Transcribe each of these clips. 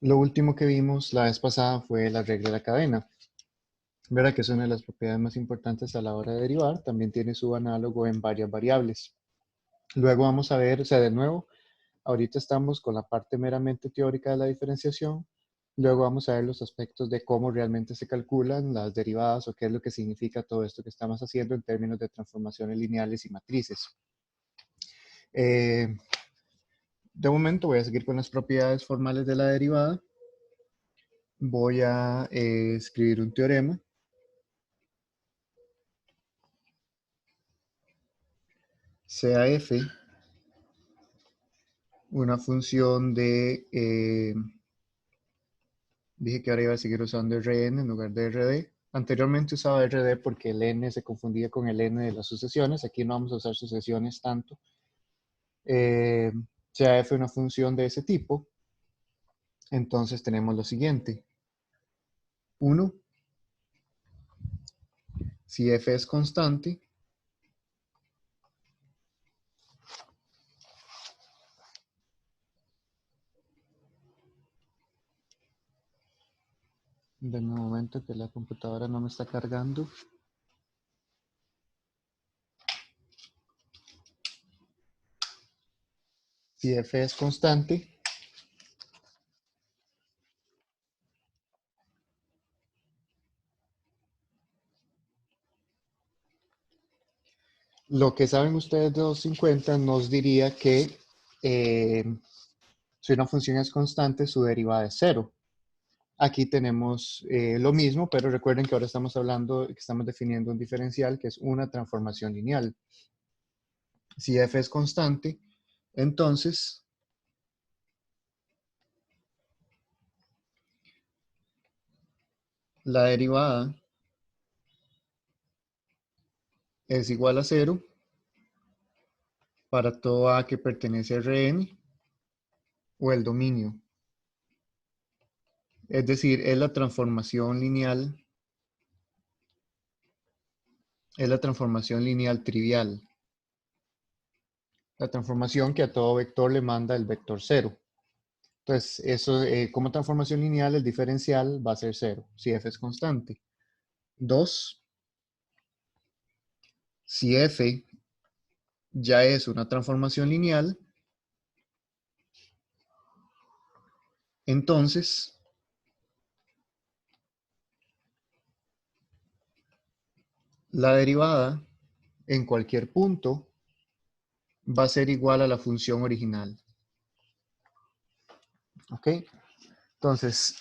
Lo último que vimos la vez pasada fue la regla de la cadena, ¿verdad? Que es una de las propiedades más importantes a la hora de derivar. También tiene su análogo en varias variables. Luego vamos a ver, o sea, de nuevo, ahorita estamos con la parte meramente teórica de la diferenciación. Luego vamos a ver los aspectos de cómo realmente se calculan las derivadas o qué es lo que significa todo esto que estamos haciendo en términos de transformaciones lineales y matrices. De momento voy a seguir con las propiedades formales de la derivada. Voy a escribir un teorema. Sea f una función de, dije que ahora iba a seguir usando Rn en lugar de Rd. Anteriormente usaba Rd porque el n se confundía con el n de las sucesiones. Aquí no vamos a usar sucesiones tanto. Sea f una función de ese tipo, entonces tenemos lo siguiente. 1, si f es constante, denme un momento que la computadora no me está cargando. Si f es constante, lo que saben ustedes de 250 nos diría que si una función es constante, su derivada es 0. Aquí tenemos lo mismo, pero recuerden que ahora estamos hablando, que estamos definiendo un diferencial que es una transformación lineal. Si f es constante, entonces la derivada es igual a 0 para todo a que pertenece a Rn o el dominio. Es decir, es la transformación lineal trivial. La transformación que a todo vector le manda el vector 0. Entonces, eso como transformación lineal, el diferencial va a ser 0, si f es constante. 2, si f ya es una transformación lineal, entonces la derivada en cualquier punto va a ser igual a la función original. ¿Ok? Entonces,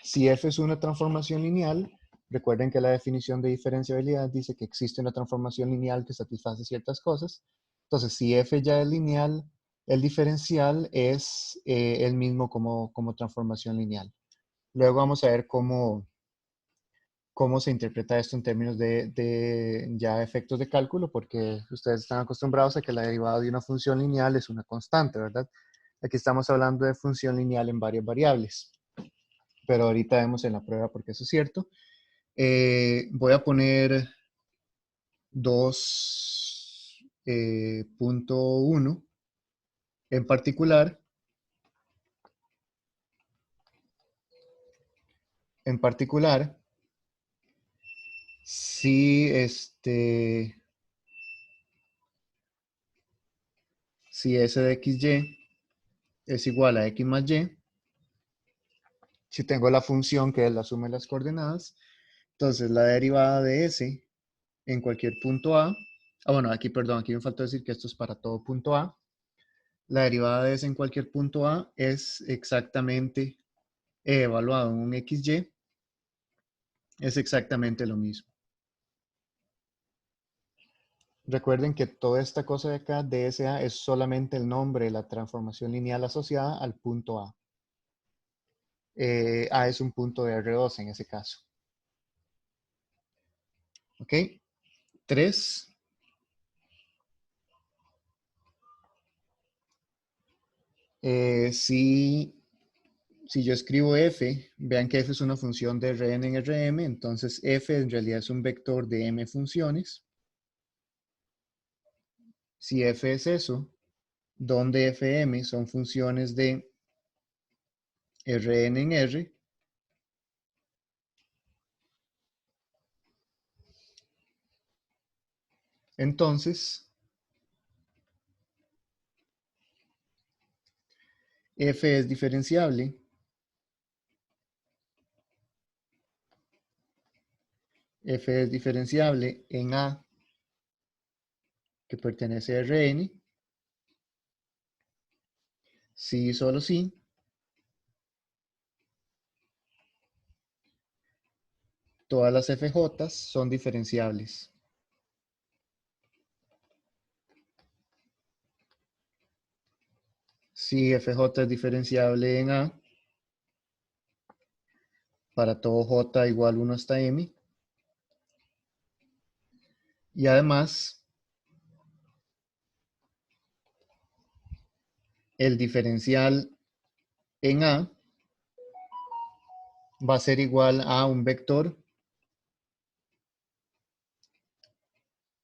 si f es una transformación lineal, recuerden que la definición de diferenciabilidad dice que existe una transformación lineal que satisface ciertas cosas. Entonces, si f ya es lineal, el diferencial es el mismo como transformación lineal. Luego vamos a ver cómo se interpreta esto en términos de ya efectos de cálculo, porque ustedes están acostumbrados a que la derivada de una función lineal es una constante, ¿verdad? Aquí estamos hablando de función lineal en varias variables, pero ahorita vemos en la prueba porque eso es cierto. Voy a poner 2.1 en particular. Si si s de xy es igual a x más y, si tengo la función que es la suma de las coordenadas, entonces la derivada de s en cualquier punto a, bueno, aquí, perdón, aquí me faltó decir que esto es para todo punto a. La derivada de s en cualquier punto a es exactamente evaluado en un xy, es exactamente lo mismo. Recuerden que toda esta cosa de acá, dsa, es solamente el nombre de la transformación lineal asociada al punto a. A es un punto de R2 en ese caso. ¿Ok? 3. Si yo escribo f, vean que f es una función de Rn en Rm, entonces f en realidad es un vector de m funciones. Si f es eso, donde fm son funciones de Rn en R. Entonces, F es diferenciable en A, que pertenece a Rn, si y solo si todas las FJ son diferenciables. Si FJ es diferenciable en A, para todo J igual 1 hasta M. Y además, el diferencial en A va a ser igual a un vector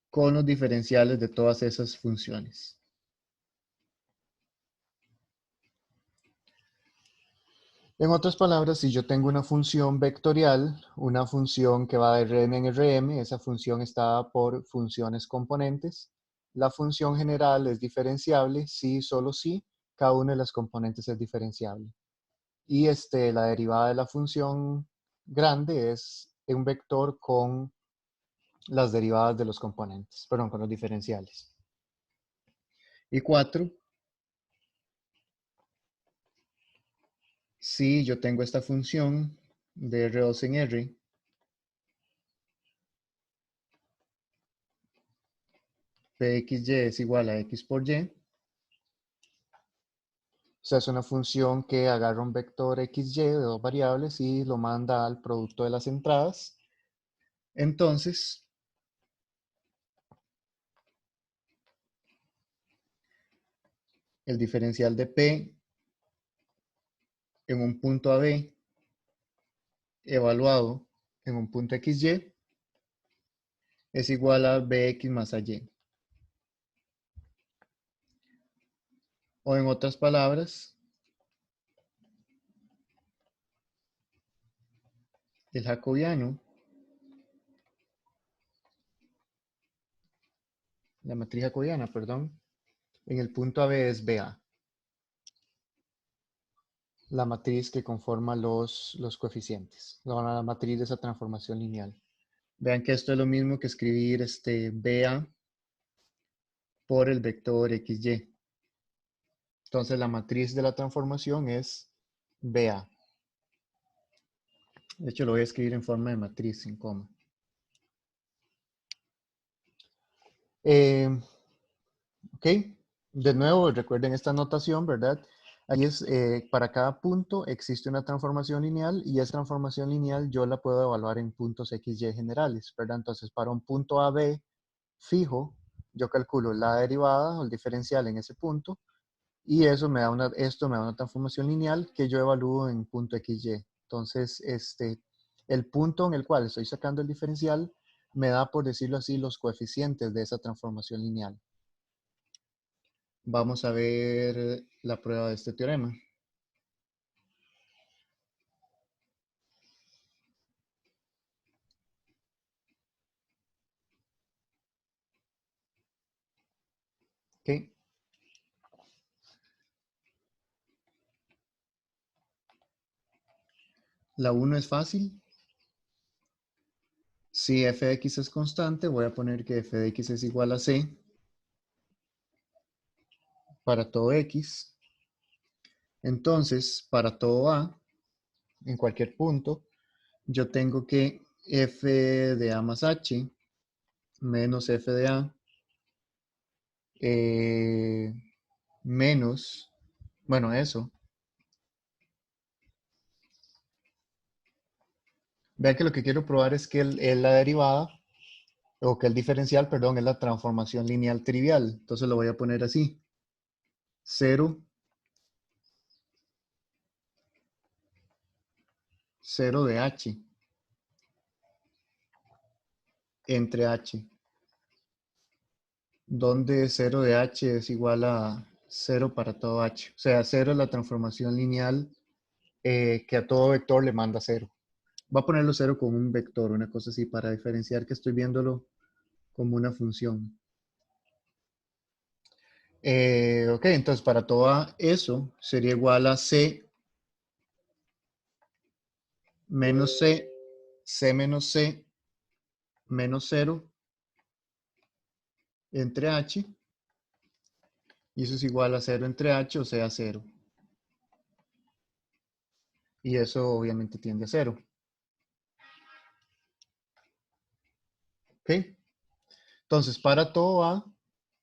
con los diferenciales de todas esas funciones. En otras palabras, si yo tengo una función vectorial, una función que va de Rn en Rm, esa función está dada por funciones componentes. La función general es diferenciable si y solo si cada una de las componentes es diferenciable. Y la derivada de la función grande es un vector con las derivadas de los componentes, perdón, con los diferenciales. Y 4, si yo tengo esta función de R2 en R, P de XY es igual a X por Y. O sea, es una función que agarra un vector XY de dos variables y lo manda al producto de las entradas. Entonces, el diferencial de P en un punto AB evaluado en un punto XY es igual a BX más AY. O en otras palabras, el jacobiano, la matriz jacobiana, perdón, en el punto AB es BA, la matriz que conforma los coeficientes, la matriz de esa transformación lineal. Vean que esto es lo mismo que escribir BA por el vector XY. Entonces la matriz de la transformación es BA. De hecho lo voy a escribir en forma de matriz sin coma. Ok, de nuevo recuerden esta notación, ¿verdad? Ahí es, para cada punto existe una transformación lineal y esa transformación lineal yo la puedo evaluar en puntos XY generales, ¿verdad? Entonces para un punto AB fijo, yo calculo la derivada o el diferencial en ese punto y eso esto me da una transformación lineal que yo evalúo en punto XY. Entonces, el punto en el cual estoy sacando el diferencial me da, por decirlo así, los coeficientes de esa transformación lineal. Vamos a ver la prueba de este teorema. ¿Ok? La 1 es fácil. Si f de x es constante, voy a poner que f de x es igual a c para todo x. Entonces, para todo a, en cualquier punto, yo tengo que f de a más h menos f de a menos, bueno, eso. Vean que lo que quiero probar es que la derivada, o que el diferencial, perdón, es la transformación lineal trivial. Entonces lo voy a poner así. 0, 0 de h entre h, donde 0 de h es igual a 0 para todo h. O sea, 0 es la transformación lineal que a todo vector le manda 0. Voy a ponerlo 0 con un vector, una cosa así, para diferenciar que estoy viéndolo como una función. Ok, entonces para todo eso sería igual a C menos C, C menos C, menos 0 entre H, y eso es igual a 0 entre H, o sea 0. Y eso obviamente tiende a 0. ¿Ok? Entonces, para todo A,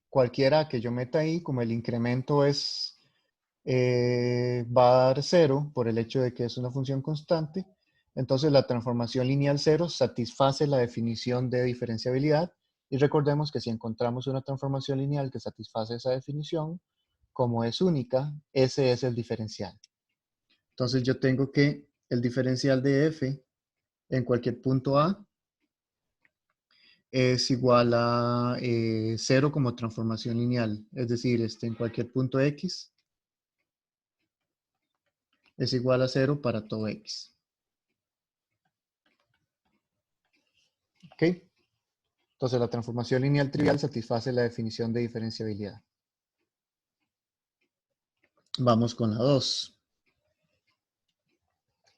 cualquiera que yo meta ahí, como el incremento va a dar 0 por el hecho de que es una función constante, entonces la transformación lineal 0 satisface la definición de diferenciabilidad. Y recordemos que si encontramos una transformación lineal que satisface esa definición, como es única, ese es el diferencial. Entonces yo tengo que el diferencial de f en cualquier punto A es igual a 0 como transformación lineal. Es decir, en cualquier punto X es igual a 0 para todo X. ¿Ok? Entonces la transformación lineal trivial satisface la definición de diferenciabilidad. Vamos con la 2.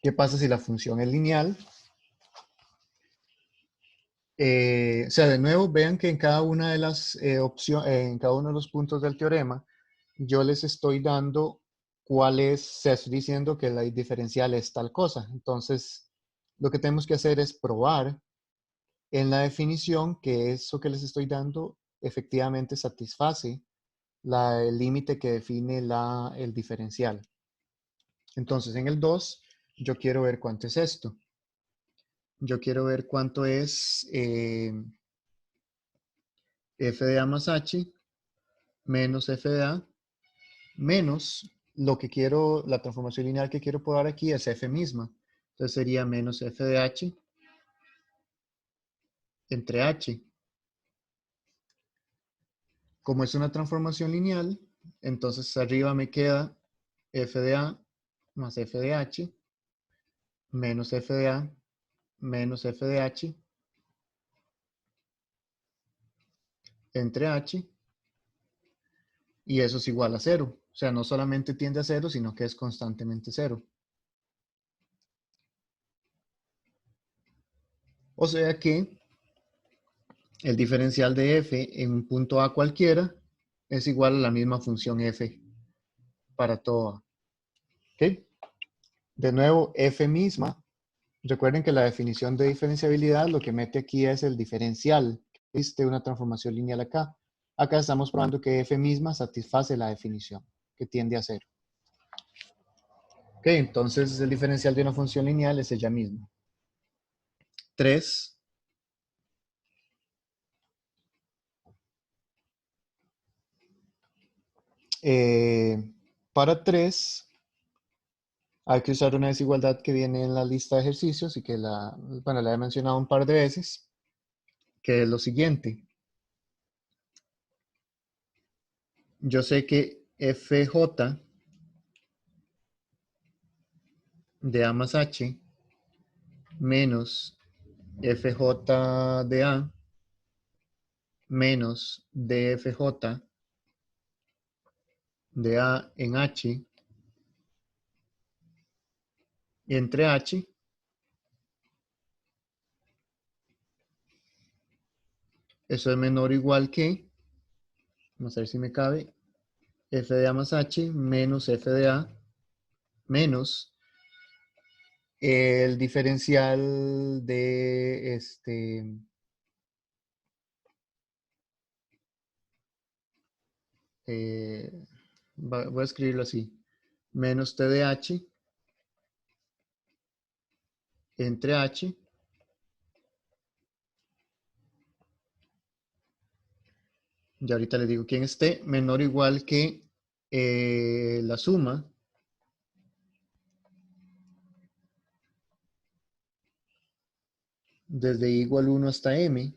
¿Qué pasa si la función es lineal? O sea, de nuevo, vean que en cada una de las opciones, en cada uno de los puntos del teorema, yo les estoy dando se estoy diciendo que la diferencial es tal cosa. Entonces, lo que tenemos que hacer es probar en la definición que eso que les estoy dando efectivamente satisface el límite que define el diferencial. Entonces, en el 2, yo quiero ver cuánto es esto. Yo quiero ver cuánto es f de a más h menos f de a menos lo que quiero, la transformación lineal que quiero probar aquí es f misma. Entonces sería menos f de h entre h. Como es una transformación lineal, entonces arriba me queda f de a más f de h menos f de a menos f de h entre h, y eso es igual a 0. O sea, no solamente tiende a 0, sino que es constantemente 0. O sea que el diferencial de f en un punto A cualquiera es igual a la misma función f para todo A. ¿Ok? De nuevo, f misma. Recuerden que la definición de diferenciabilidad lo que mete aquí es el diferencial. Existe una transformación lineal acá. Acá estamos probando que f misma satisface la definición, que tiende a 0. Ok, entonces el diferencial de una función lineal es ella misma. 3. Para 3 hay que usar una desigualdad que viene en la lista de ejercicios y que la he mencionado un par de veces, que es lo siguiente. Yo sé que FJ de A más H menos FJ de A menos DFJ de A en H entre H eso es menor o igual que, vamos a ver si me cabe, F de A más H menos F de A menos el diferencial de eh, voy a escribirlo así, menos T de H entre H y ahorita les digo quién esté, menor o igual que la suma desde I igual 1 hasta M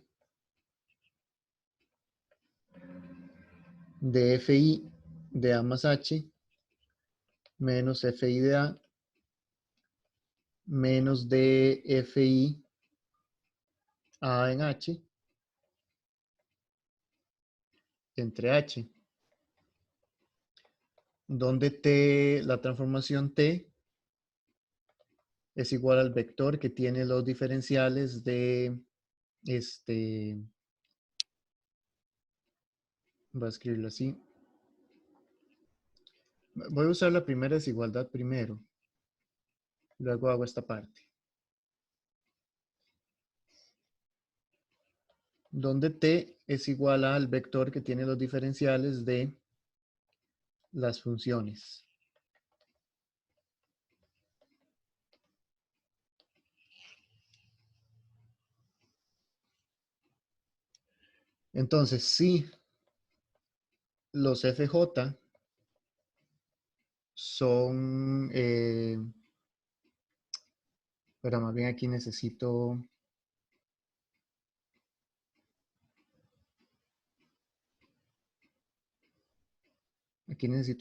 de FI de A más H menos FI de A menos de fi a en h entre h, donde t, la transformación t, es igual al vector que tiene los diferenciales de, voy a escribirlo así. Voy a usar la primera desigualdad primero, luego hago esta parte. Donde t es igual al vector que tiene los diferenciales de las funciones. Entonces, si los FJ son, pero más bien aquí necesito,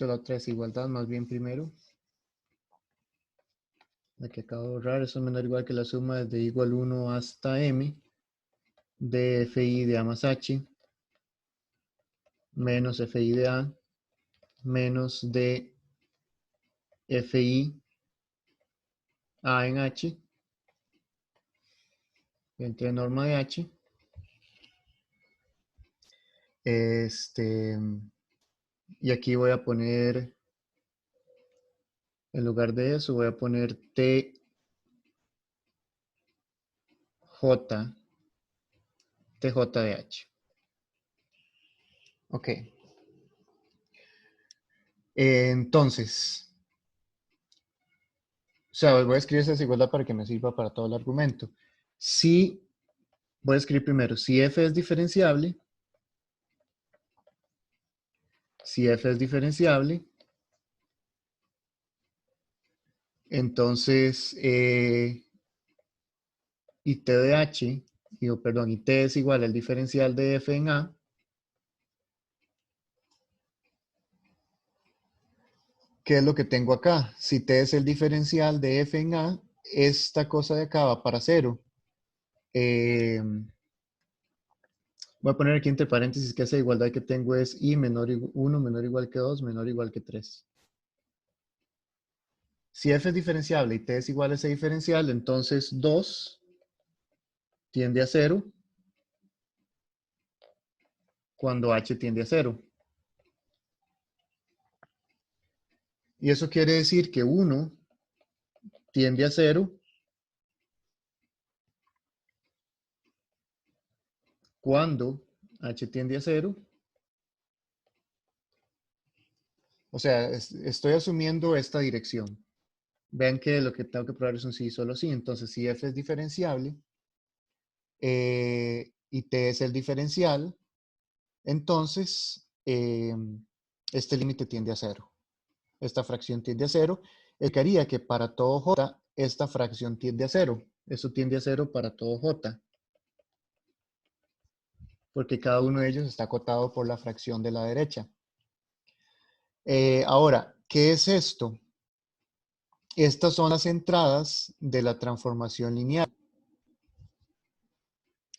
la otra desigualdad más bien primero. La que acabo de borrar, eso es menor o igual que la suma desde igual 1 hasta m de fi de a más h menos fi de a menos de fi a en h entre norma de h. Y aquí voy a poner, en lugar de eso, voy a poner tj de h. Ok. Entonces, o sea, voy a escribir esa desigualdad para que me sirva para todo el argumento. Si, voy a escribir primero, si f es diferenciable, entonces, y t de h, y t es igual al diferencial de f en a, ¿qué es lo que tengo acá? Si t es el diferencial de f en a, esta cosa de acá va para 0. Voy a poner aquí entre paréntesis que esa igualdad que tengo es i menor 1 menor o igual que 2 menor o igual que 3. Si f es diferenciable y t es igual a ese diferencial, entonces 2 tiende a 0 cuando h tiende a 0. Y eso quiere decir que 1 tiende a 0 cuando h tiende a 0. O sea, estoy asumiendo esta dirección. Vean que lo que tengo que probar es un sí y solo sí. Entonces, si f es diferenciable y t es el diferencial, entonces este límite tiende a 0. Esta fracción tiende a 0. El que haría que para todo j, esta fracción tiende a 0. Eso tiende a 0 para todo j. Porque cada uno de ellos está acotado por la fracción de la derecha. Ahora, ¿qué es esto? Estas son las entradas de la transformación lineal.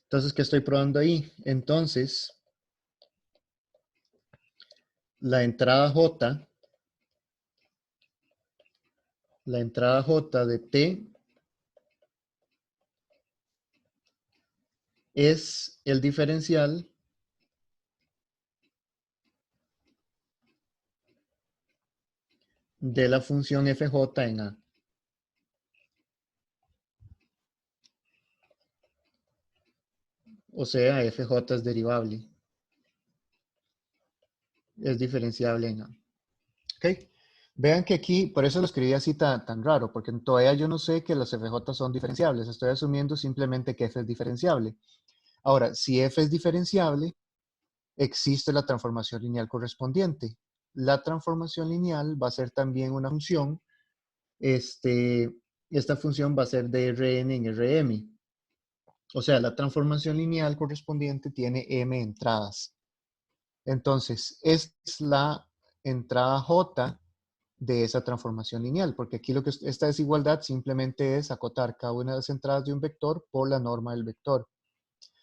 Entonces, ¿qué estoy probando ahí? Entonces, la entrada J de T es el diferencial de la función fj en A. O sea, fj es derivable. Es diferenciable en A. ¿Ok? Vean que aquí, por eso lo escribí así tan raro, porque todavía yo no sé que los fj son diferenciables. Estoy asumiendo simplemente que f es diferenciable. Ahora, si f es diferenciable, existe la transformación lineal correspondiente. La transformación lineal va a ser también una función. Esta función va a ser de Rn en Rm. O sea, la transformación lineal correspondiente tiene m entradas. Entonces, esta es la entrada J de esa transformación lineal, porque aquí esta desigualdad simplemente es acotar cada una de las entradas de un vector por la norma del vector.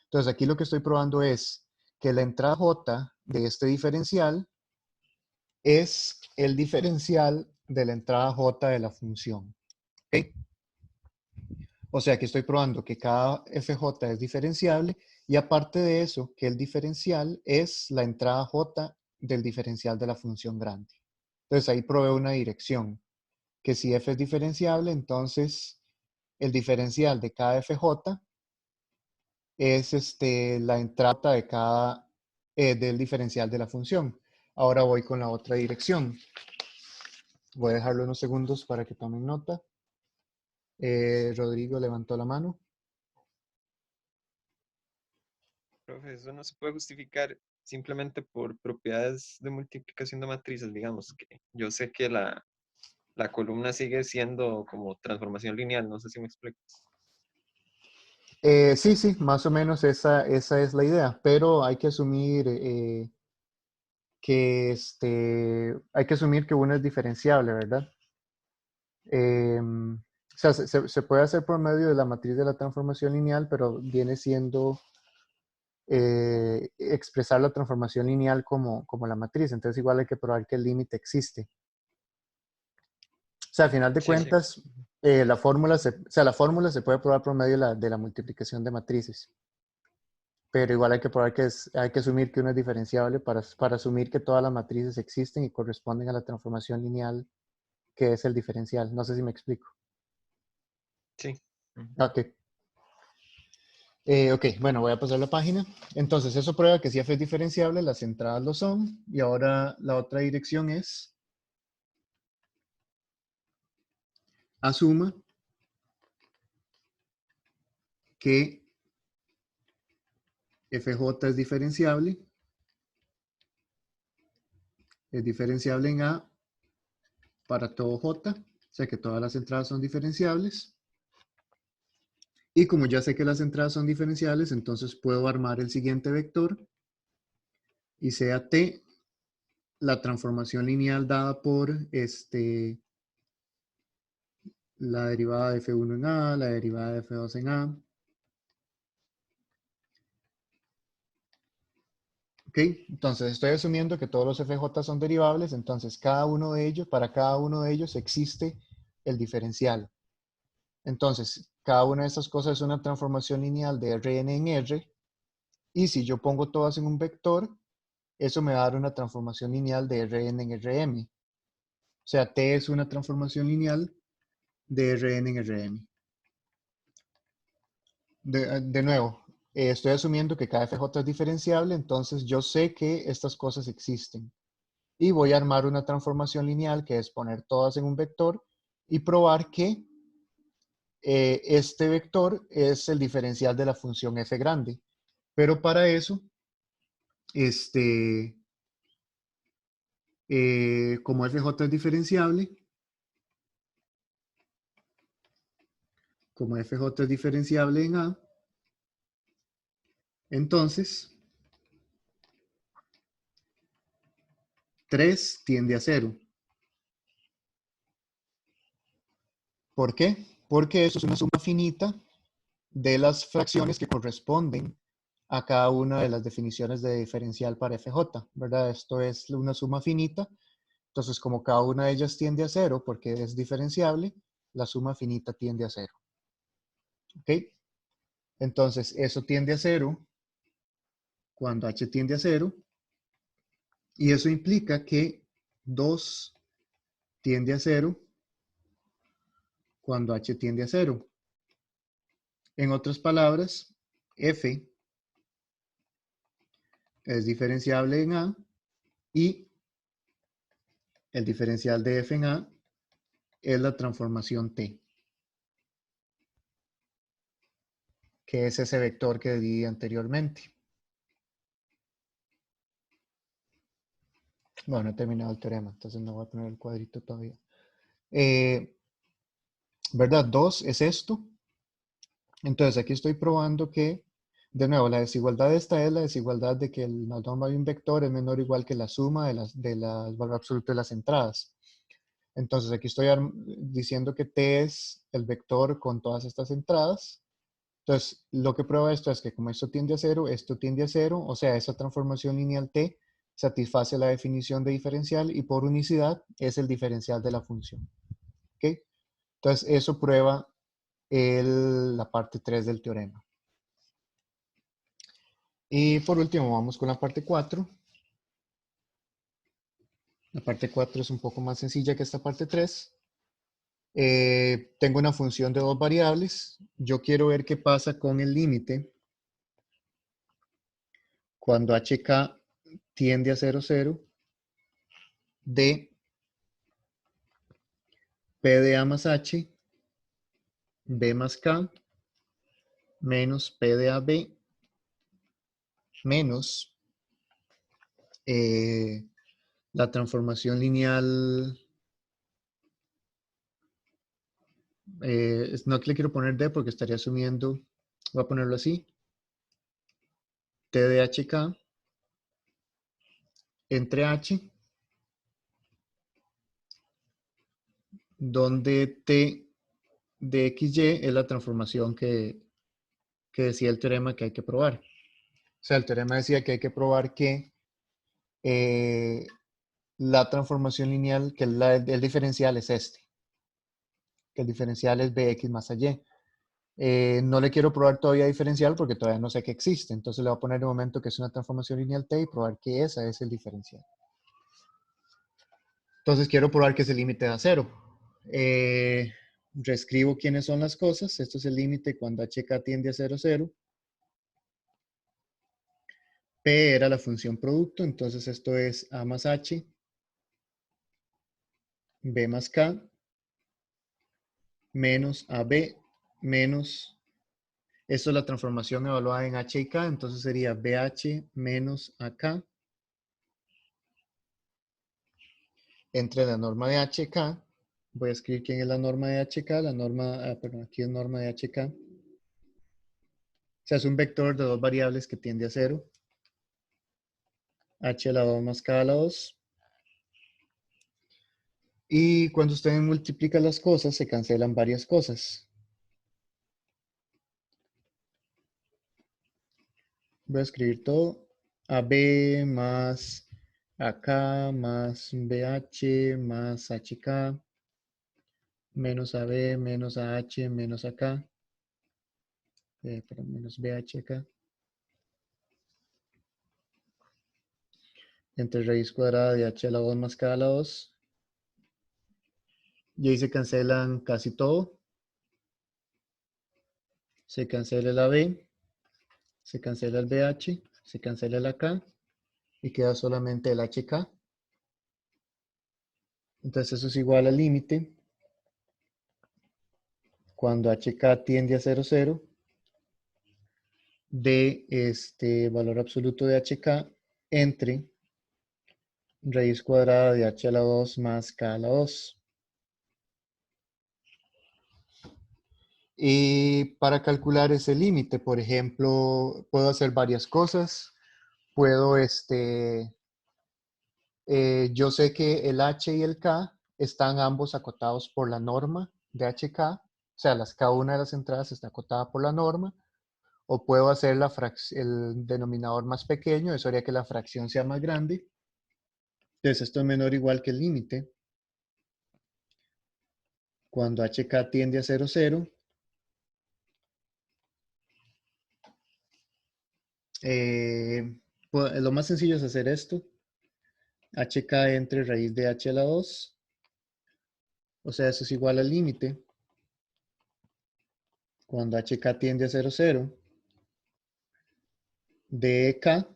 Entonces aquí lo que estoy probando es que la entrada j de este diferencial es el diferencial de la entrada j de la función. ¿Okay? O sea que estoy probando que cada fj es diferenciable y aparte de eso, que el diferencial es la entrada j del diferencial de la función grande. Entonces ahí probé una dirección, que si f es diferenciable, entonces el diferencial de cada fj es la entrada de del diferencial de la función. Ahora voy con la otra dirección. Voy a dejarlo unos segundos para que tomen nota. Rodrigo levantó la mano. Profe, eso no se puede justificar simplemente por propiedades de multiplicación de matrices, digamos, que yo sé que la columna sigue siendo como transformación lineal, no sé si me explico. Sí, sí, más o menos esa es la idea, pero hay que asumir hay que asumir que uno es diferenciable, ¿verdad? O sea, se puede hacer por medio de la matriz de la transformación lineal, pero viene siendo expresar la transformación lineal como la matriz. Entonces igual hay que probar que el límite existe. O sea, al final de Sí, sí, cuentas, la fórmula se puede probar por medio de la multiplicación de matrices. Pero igual hay que probar hay que asumir que uno es diferenciable para asumir que todas las matrices existen y corresponden a la transformación lineal que es el diferencial. No sé si me explico. sí. Ujú. Ok. Ok, bueno, voy a pasar la página. Entonces, eso prueba que si f es diferenciable, las entradas lo son. Y ahora la otra dirección es asuma que fj es diferenciable en A para todo j, o sea que todas las entradas son diferenciables. Y como ya sé que las entradas son diferenciables, entonces puedo armar el siguiente vector y sea t la transformación lineal dada por la derivada de f1 en A, la derivada de f2 en A. ¿Ok? Entonces estoy asumiendo que todos los fj son derivables, entonces para cada uno de ellos existe el diferencial. Entonces, cada una de estas cosas es una transformación lineal de Rn en R, y si yo pongo todas en un vector, eso me va a dar una transformación lineal de Rn en Rm. O sea, T es una transformación lineal de Rn en Rm. De nuevo, estoy asumiendo que cada FJ es diferenciable, entonces yo sé que estas cosas existen. Y voy a armar una transformación lineal que es poner todas en un vector y probar que este vector es el diferencial de la función f grande. Pero para eso, como fj es diferenciable, en A, entonces 3 tiende a 0. ¿Por qué? Porque eso es una suma finita de las fracciones que corresponden a cada una de las definiciones de diferencial para fj, ¿verdad? Esto es una suma finita. Entonces, como cada una de ellas tiende a 0 porque es diferenciable, la suma finita tiende a 0. ¿Ok? Entonces, eso tiende a 0 cuando h tiende a 0, y eso implica que 2 tiende a 0 cuando h tiende a 0. En otras palabras, f es diferenciable en A y el diferencial de f en A es la transformación t, que es ese vector que di anteriormente. Bueno, no he terminado el teorema, entonces no voy a poner el cuadrito todavía. ¿Verdad? 2 es esto. Entonces aquí estoy probando que, de nuevo, la desigualdad de esta es la desigualdad de que el norma de un vector es menor o igual que la suma del valor absoluto de las entradas. Entonces aquí estoy diciendo que t es el vector con todas estas entradas. Entonces, lo que prueba esto es que como esto tiende a cero, esto tiende a cero, o sea, esa transformación lineal t satisface la definición de diferencial y por unicidad es el diferencial de la función. ¿Ok? Entonces, eso prueba la parte 3 del teorema. Y por último, vamos con la parte 4. La parte 4 es un poco más sencilla que esta parte 3. Tengo una función de dos variables. Yo quiero ver qué pasa con el límite cuando hk tiende a 0, 0 de p de a más h, b más k, menos p de a b, menos la transformación lineal, no que le quiero poner d porque estaría asumiendo, voy a ponerlo así, t de hk entre h, donde t de xy es la transformación que decía el teorema que hay que probar. O sea, el teorema decía que hay que probar que la transformación lineal, que el diferencial es este, que el diferencial es bx más y. No le quiero probar todavía diferencial porque todavía no sé que existe. Entonces le voy a poner de momento que es una transformación lineal t y probar que esa es el diferencial. Entonces quiero probar que ese límite da cero. Reescribo quiénes son las cosas. Esto es el límite cuando hk tiende a 0, 0. P era la función producto, entonces esto es a más h, b más k, menos ab, menos, esto es la transformación evaluada en h y k, entonces sería bh menos ak entre la norma de hk. Voy a escribir quién es la norma de hk, la norma, perdón, aquí es norma de hk. O sea, es un vector de dos variables que tiende a 0. H a la 2 más k a la 2. Y cuando usted multiplica las cosas, se cancelan varias cosas. Voy a escribir todo. AB más AK más BH más HK menos AB menos AH menos AK. Perdón, menos BH acá. Entre raíz cuadrada de H a la 2 más K a la 2. Y ahí se cancelan casi todo. Se cancela el AB. Se cancela el BH. Se cancela el AK. Y queda solamente el HK. Entonces eso es igual al límite cuando HK tiende a 0, 0 de este valor absoluto de HK entre raíz cuadrada de H a la 2 más K a la 2. Y para calcular ese límite, por ejemplo, puedo hacer varias cosas. Puedo, yo sé que el H y el K están ambos acotados por la norma de HK. O sea, cada una de las entradas está acotada por la norma. O puedo hacer el denominador más pequeño, eso haría que la fracción sea más grande. Entonces esto es menor o igual que el límite. Cuando HK tiende a 0, 0. Lo más sencillo es hacer esto. HK entre raíz de H a la 2. O sea, eso es igual al límite. Cuando HK tiende a 0, 0. De K.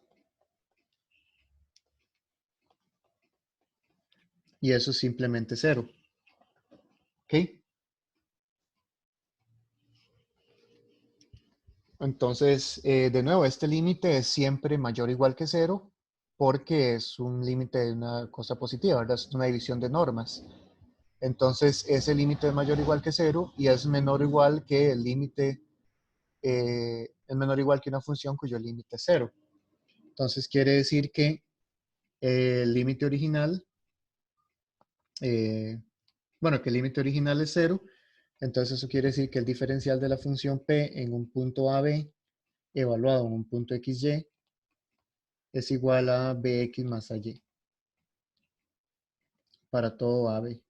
Y eso es simplemente 0. ¿Ok? Entonces, de nuevo, este límite es siempre mayor o igual que 0 porque es un límite de una cosa positiva, ¿verdad? Es una división de normas. Entonces, ese límite es mayor o igual que 0 y es menor o igual que el límite, es menor o igual que una función cuyo límite es 0. Entonces, quiere decir que el límite original bueno, que el límite original es 0, entonces eso quiere decir que el diferencial de la función p en un punto AB evaluado en un punto XY es igual a bx más ay para todo AB.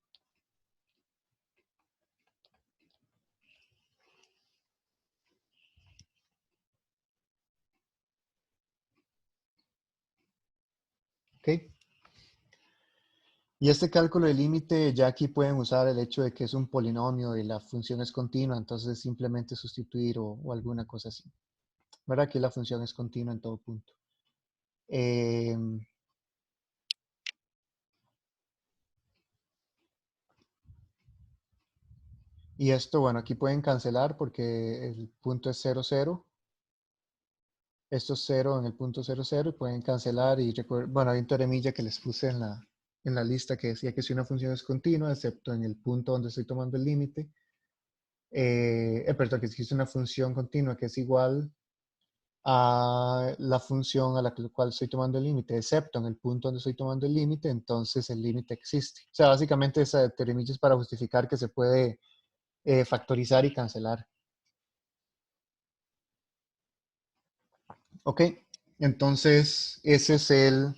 ¿Ok? Y este cálculo de límite, ya aquí pueden usar el hecho de que es un polinomio y la función es continua, entonces simplemente sustituir o alguna cosa así. ¿Verdad? Que la función es continua en todo punto. Y esto, bueno, aquí pueden cancelar porque el punto es 0, 0. Esto es 0 en el punto 0, 0 y pueden cancelar y bueno, hay un teoremilla que les puse en la lista que decía que si una función es continua, excepto en el punto donde estoy tomando el límite, perdón, que si es una función continua que es igual a la función a la cual estoy tomando el límite, excepto en el punto donde estoy tomando el límite, entonces el límite existe. O sea, básicamente esa teoremilla es para justificar que se puede factorizar y cancelar. Ok, entonces ese es el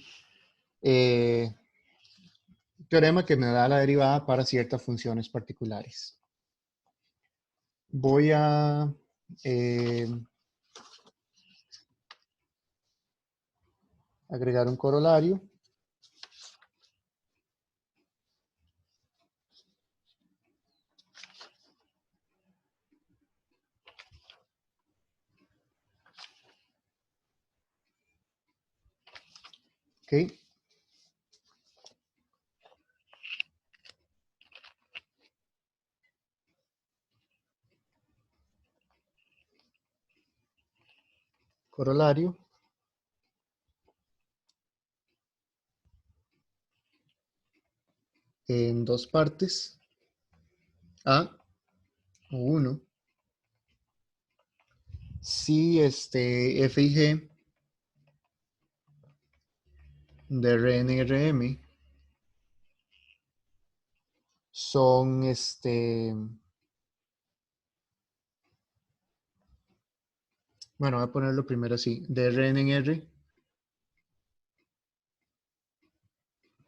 eh, teorema que me da la derivada para ciertas funciones particulares. Voy a agregar un corolario. Ok, corolario en dos partes, A o 1. Si f y g de Rn y Rm son bueno, voy a ponerlo primero así, de Rn en R,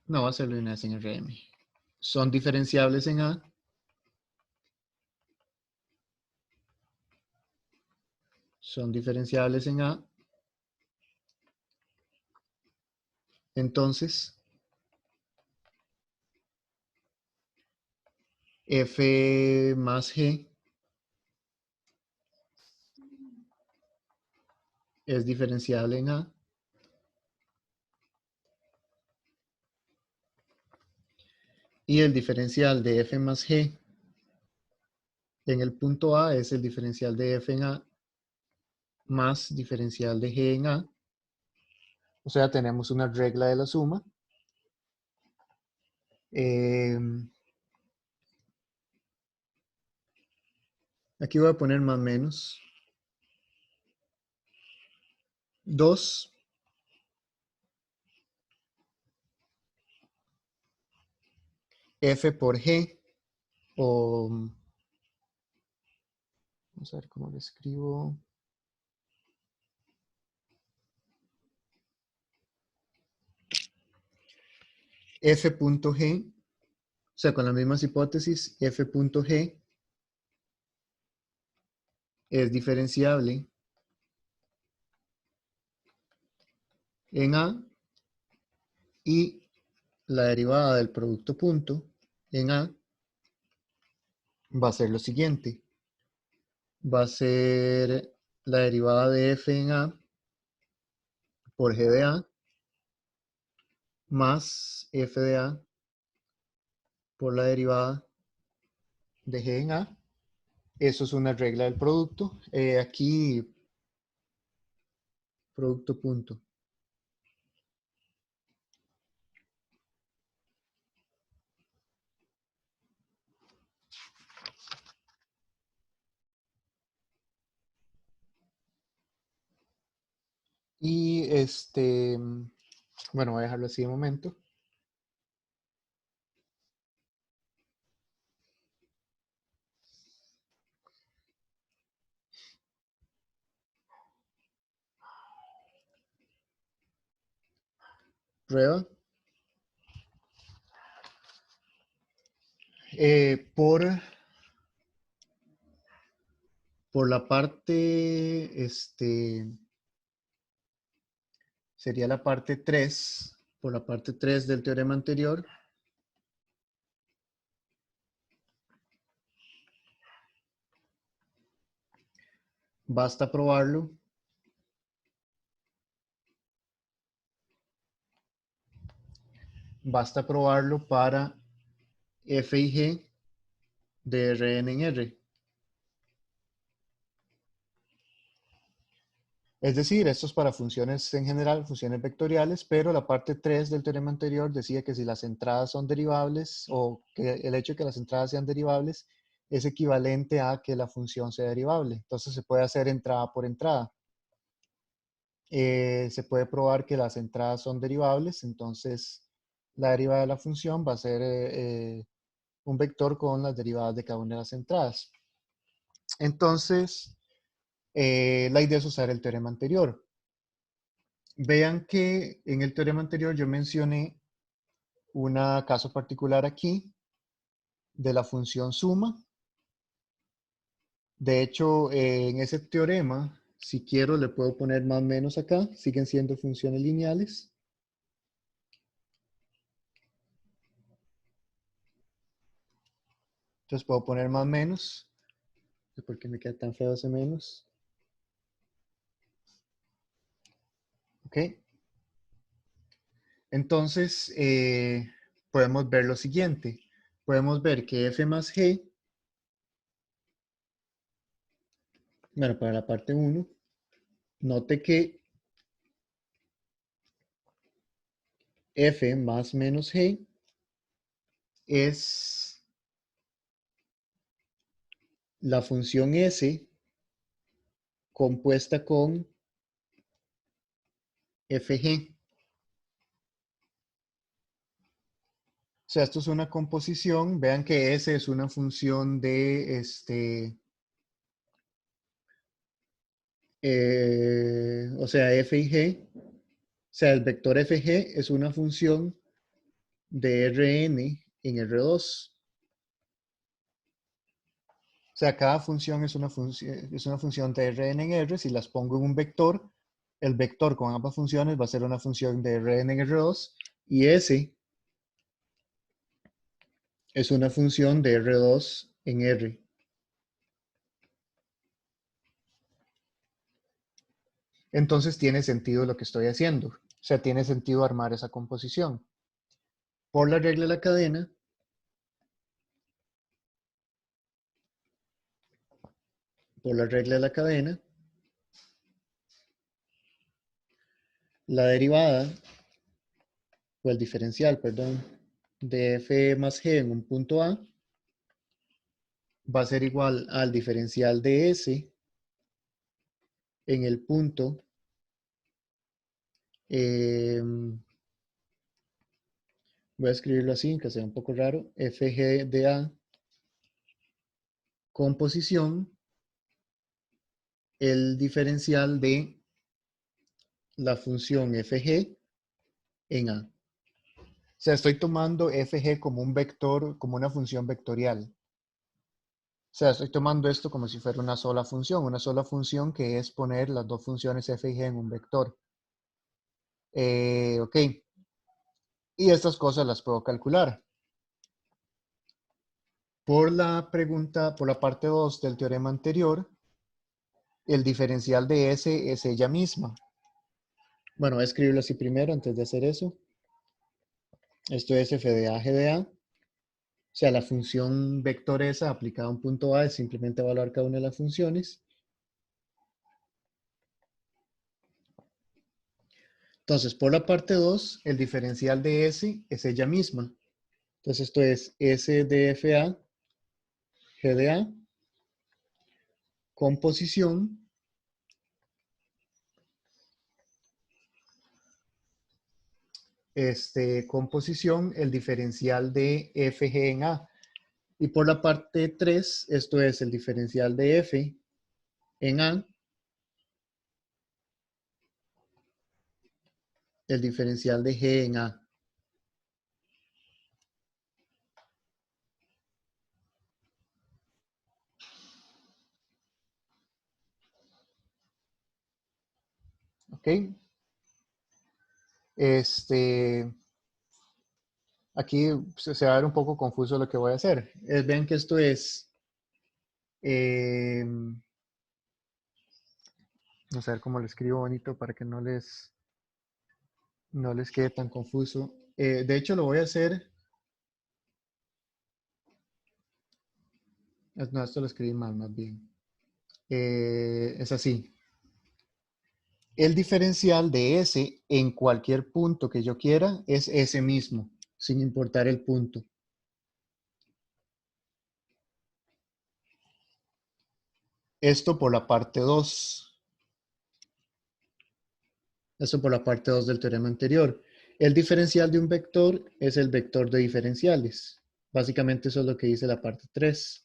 no va a ser una vez en Rm. Son diferenciables en A, son diferenciables en A, entonces f más g es diferenciable en A y el diferencial de f más g en el punto A es el diferencial de f en A más diferencial de g en A. O sea, tenemos una regla de la suma. Aquí voy a poner más o menos 2 f por g, o vamos a ver cómo lo escribo. F punto g, o sea, con las mismas hipótesis, f punto g es diferenciable en A y la derivada del producto punto en A va a ser lo siguiente. Va a ser la derivada de f en A por g de A más f de A por la derivada de g en A. Eso es una regla del producto. Aquí, producto punto. Y bueno, voy a dejarlo así de momento. prueba. Por la parte, sería la parte 3, por la parte 3 del teorema anterior. Basta probarlo. Basta probarlo para f y g de Rn en R. Es decir, esto es para funciones en general, funciones vectoriales, pero la parte 3 del teorema anterior decía que si las entradas son derivables o que el hecho de que las entradas sean derivables es equivalente a que la función sea derivable. Entonces se puede hacer entrada por entrada. Se puede probar que las entradas son derivables, entonces la derivada de la función va a ser un vector con las derivadas de cada una de las entradas. Entonces, la idea es usar el teorema anterior. Vean que en el teorema anterior yo mencioné un caso particular aquí de la función suma. De hecho, en ese teorema, si quiero, le puedo poner más o menos acá. Siguen siendo funciones lineales. Entonces puedo poner más o menos. ¿Por qué me queda tan feo ese menos? Ok. Entonces, podemos ver lo siguiente. Podemos ver que f más g, bueno, para la parte 1, note que f más menos g es la función s compuesta con fg. O sea, esto es una composición. Vean que S es una función de o sea, f y g. O sea, el vector fg es una función de Rn en R2. O sea, cada función es una función de Rn en R. Si las pongo en un vector, el vector con ambas funciones va a ser una función de Rn en R2. Y S es una función de R2 en R. Entonces tiene sentido lo que estoy haciendo. O sea, tiene sentido armar esa composición. Por la regla de la cadena, la derivada, o el diferencial, perdón, de f más g en un punto A va a ser igual al diferencial de S en el punto voy a escribirlo así, que sea un poco raro, fg de A composición, el diferencial de la función fg en A. O sea, estoy tomando fg como un vector, como una función vectorial. O sea, estoy tomando esto como si fuera una sola función que es poner las dos funciones f y g en un vector. Ok. Y estas cosas las puedo calcular. Por la pregunta, por la parte 2 del teorema anterior, el diferencial de S es ella misma. Bueno, voy a escribirlo así primero antes de hacer eso. Esto es f de a g de a. O sea, la función vector esa aplicada a un punto A es simplemente evaluar cada una de las funciones. Entonces, por la parte 2, el diferencial de S es ella misma. Entonces, esto es S de FA, G de A, composición, composición, el diferencial de FG en A. Y por la parte 3, esto es el diferencial de F en A el diferencial de G en A. ¿Ok? Aquí se va a ver un poco confuso lo que voy a hacer. Vean que esto es, vamos a ver cómo lo escribo bonito para que no les quede tan confuso. De hecho, lo voy a hacer, no, esto lo escribí mal, más bien. Es así. El diferencial de S en cualquier punto que yo quiera es ese mismo, sin importar el punto. Esto por la parte 2. Esto por la parte 2 del teorema anterior. El diferencial de un vector es el vector de diferenciales. Básicamente eso es lo que dice la parte 3.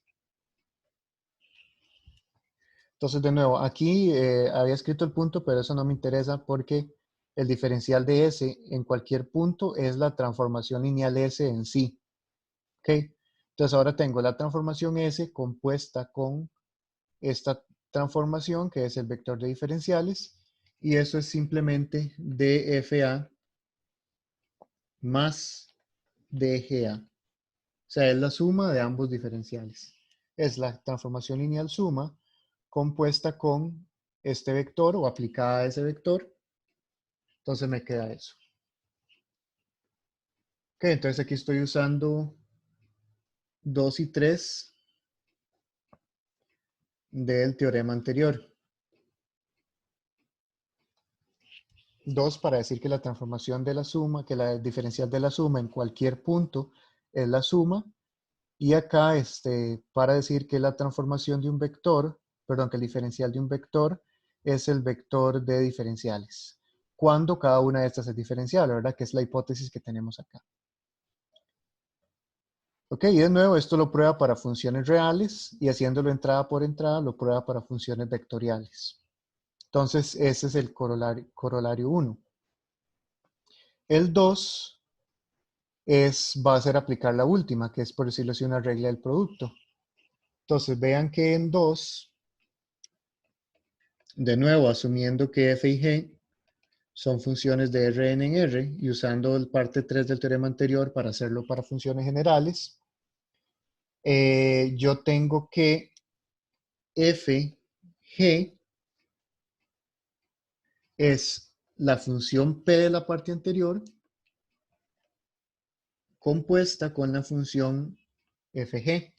Entonces, de nuevo, aquí había escrito el punto, pero eso no me interesa porque el diferencial de S en cualquier punto es la transformación lineal S en sí. ¿Ok? Entonces ahora tengo la transformación S compuesta con esta transformación que es el vector de diferenciales y eso es simplemente dFA más dGA. O sea, es la suma de ambos diferenciales. Es la transformación lineal suma compuesta con este vector o aplicada a ese vector. Entonces me queda eso. Ok, entonces aquí estoy usando 2 y 3 del teorema anterior. 2 para decir que la transformación de la suma, que la diferencial de la suma en cualquier punto es la suma. Y acá para decir que la transformación de un vector, perdón, que el diferencial de un vector es el vector de diferenciales. Cuando cada una de estas es diferencial, ¿verdad? Que es la hipótesis que tenemos acá. Ok, y de nuevo esto lo prueba para funciones reales y haciéndolo entrada por entrada lo prueba para funciones vectoriales. Entonces ese es el corolario 1. El 2 va a ser aplicar la última, que es por decirlo así una regla del producto. Entonces vean que en 2, de nuevo asumiendo que f y g son funciones de Rn en R y usando el parte 3 del teorema anterior para hacerlo para funciones generales, yo tengo que f, g es la función p de la parte anterior compuesta con la función fg.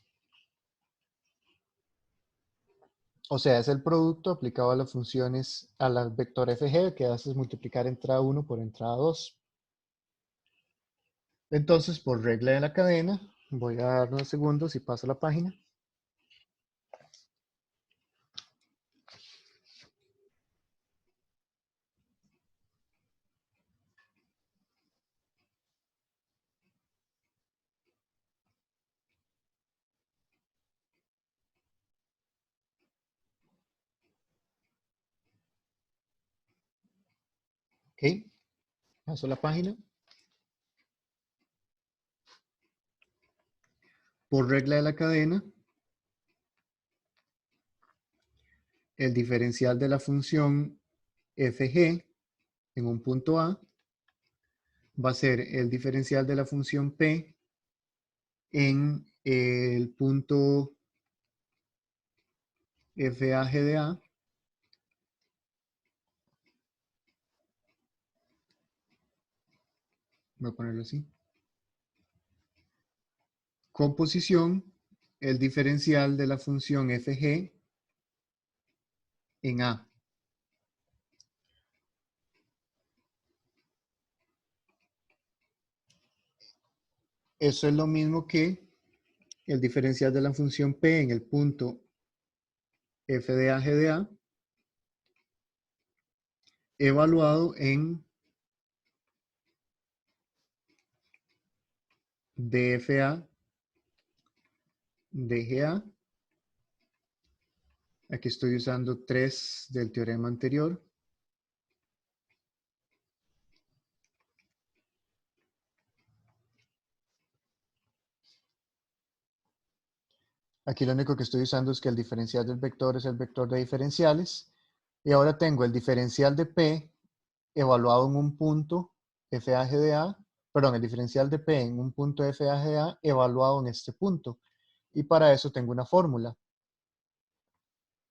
O sea, es el producto aplicado a las funciones, a la vector fg, que haces multiplicar entrada 1 por entrada 2. Entonces, por regla de la cadena, voy a dar unos segundos y paso la página. Ok, paso la página. Por regla de la cadena, el diferencial de la función fg en un punto A va a ser el diferencial de la función p en el punto fag de A. Voy a ponerlo así. Composición, el diferencial de la función fg en A. Eso es lo mismo que el diferencial de la función p en el punto f de A, g de A, evaluado en dfa dga. Aquí estoy usando 3 del teorema anterior. Aquí lo único que estoy usando es que el diferencial del vector es el vector de diferenciales. Y ahora tengo el diferencial de P evaluado en un punto FA GDA, perdón, el diferencial de P en un punto FA GDA evaluado en este punto. Y para eso tengo una fórmula.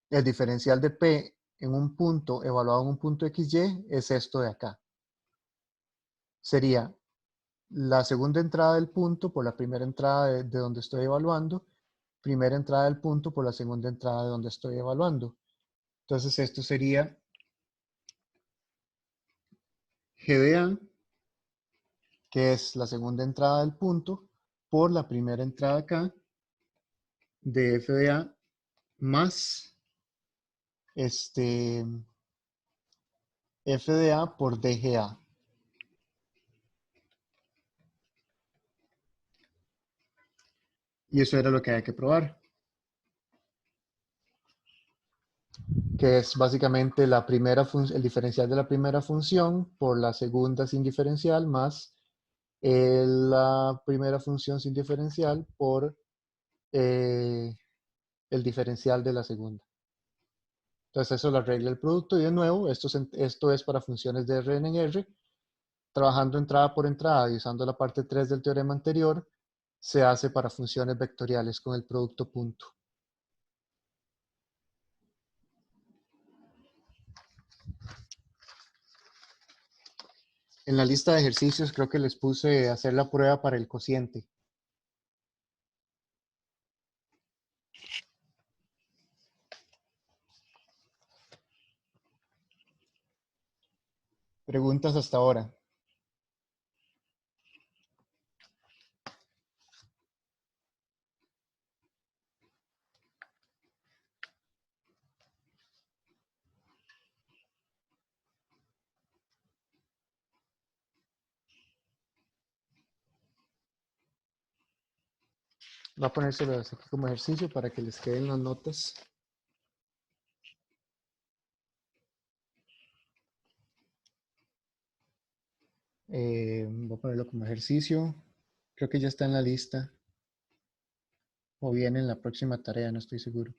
El diferencial de P en un punto evaluado en un punto XY es esto de acá. Sería la segunda entrada del punto por la primera entrada de donde estoy evaluando, primera entrada del punto por la segunda entrada de donde estoy evaluando. Entonces esto sería GDA, que es la segunda entrada del punto, por la primera entrada acá de FDA más FDA por DGA. Y eso era lo que hay que probar, que es básicamente el diferencial de la primera función por la segunda sin diferencial más la primera función sin diferencial por el diferencial de la segunda. Entonces eso lo arregla el producto y de nuevo, esto es para funciones de Rn en R. Trabajando entrada por entrada y usando la parte 3 del teorema anterior, se hace para funciones vectoriales con el producto punto. En la lista de ejercicios creo que les puse hacer la prueba para el cociente. Preguntas hasta ahora. Voy a ponérselo aquí como ejercicio para que les queden las notas. Voy a ponerlo como ejercicio. Creo que ya está en la lista. O viene en la próxima tarea, no estoy seguro.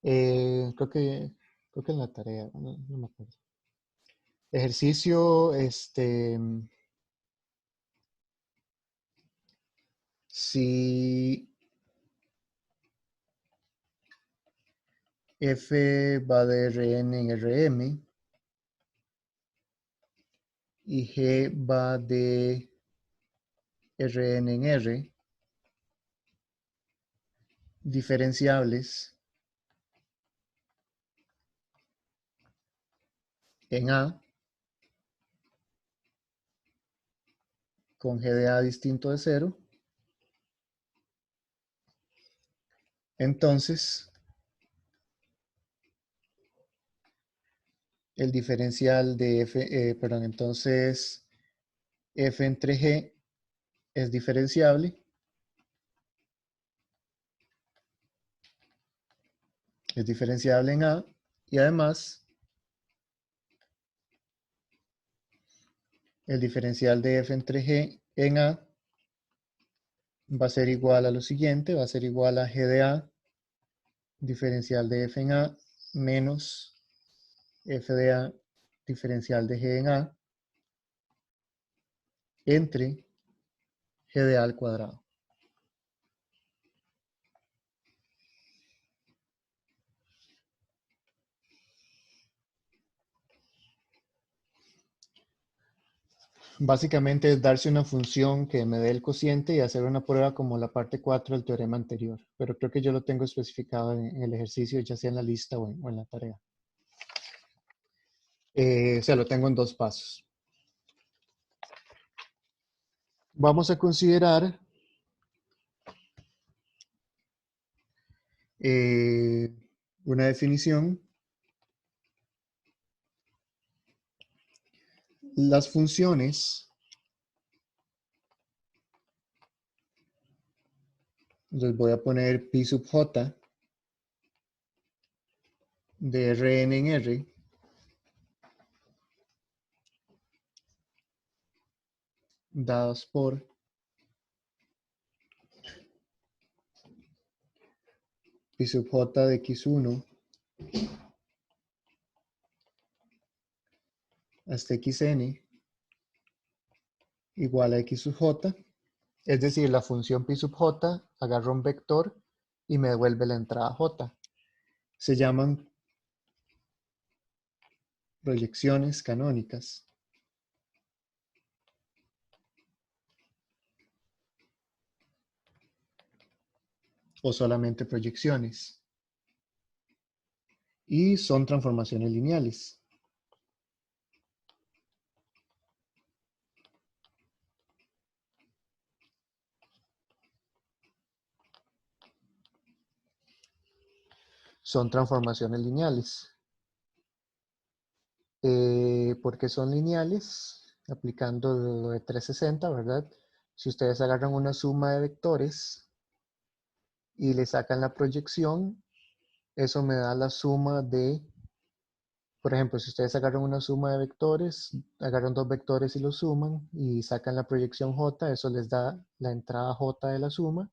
Creo que en la tarea, no me acuerdo. Ejercicio, si F va de Rn en Rm y G va de Rn en R, diferenciables en A, con G de A distinto de 0, entonces el diferencial de F, entonces F entre G es diferenciable en A y además el diferencial de F entre G en A va a ser igual a lo siguiente, va a ser igual a G de A, diferencial de F en A, menos F de A, diferencial de G en A, entre G de A al cuadrado. Básicamente es darse una función que me dé el cociente y hacer una prueba como la parte 4 del teorema anterior. Pero creo que yo lo tengo especificado en el ejercicio, ya sea en la lista o en la tarea. O sea, lo tengo en 2 pasos. Vamos a considerar una definición. Las funciones, les voy a poner pi sub j de Rn en R, dadas por pi sub j de x1 hasta xn igual a x sub j. Es decir, la función pi sub j agarra un vector y me devuelve la entrada j. Se llaman proyecciones canónicas. O solamente proyecciones. Y son transformaciones lineales. Son transformaciones lineales. ¿Por qué son lineales? Aplicando lo de 360, ¿verdad? Si ustedes agarran una suma de vectores y le sacan la proyección, eso me da la suma de, por ejemplo, si ustedes agarran una suma de vectores, agarran dos vectores y los suman y sacan la proyección j, eso les da la entrada j de la suma,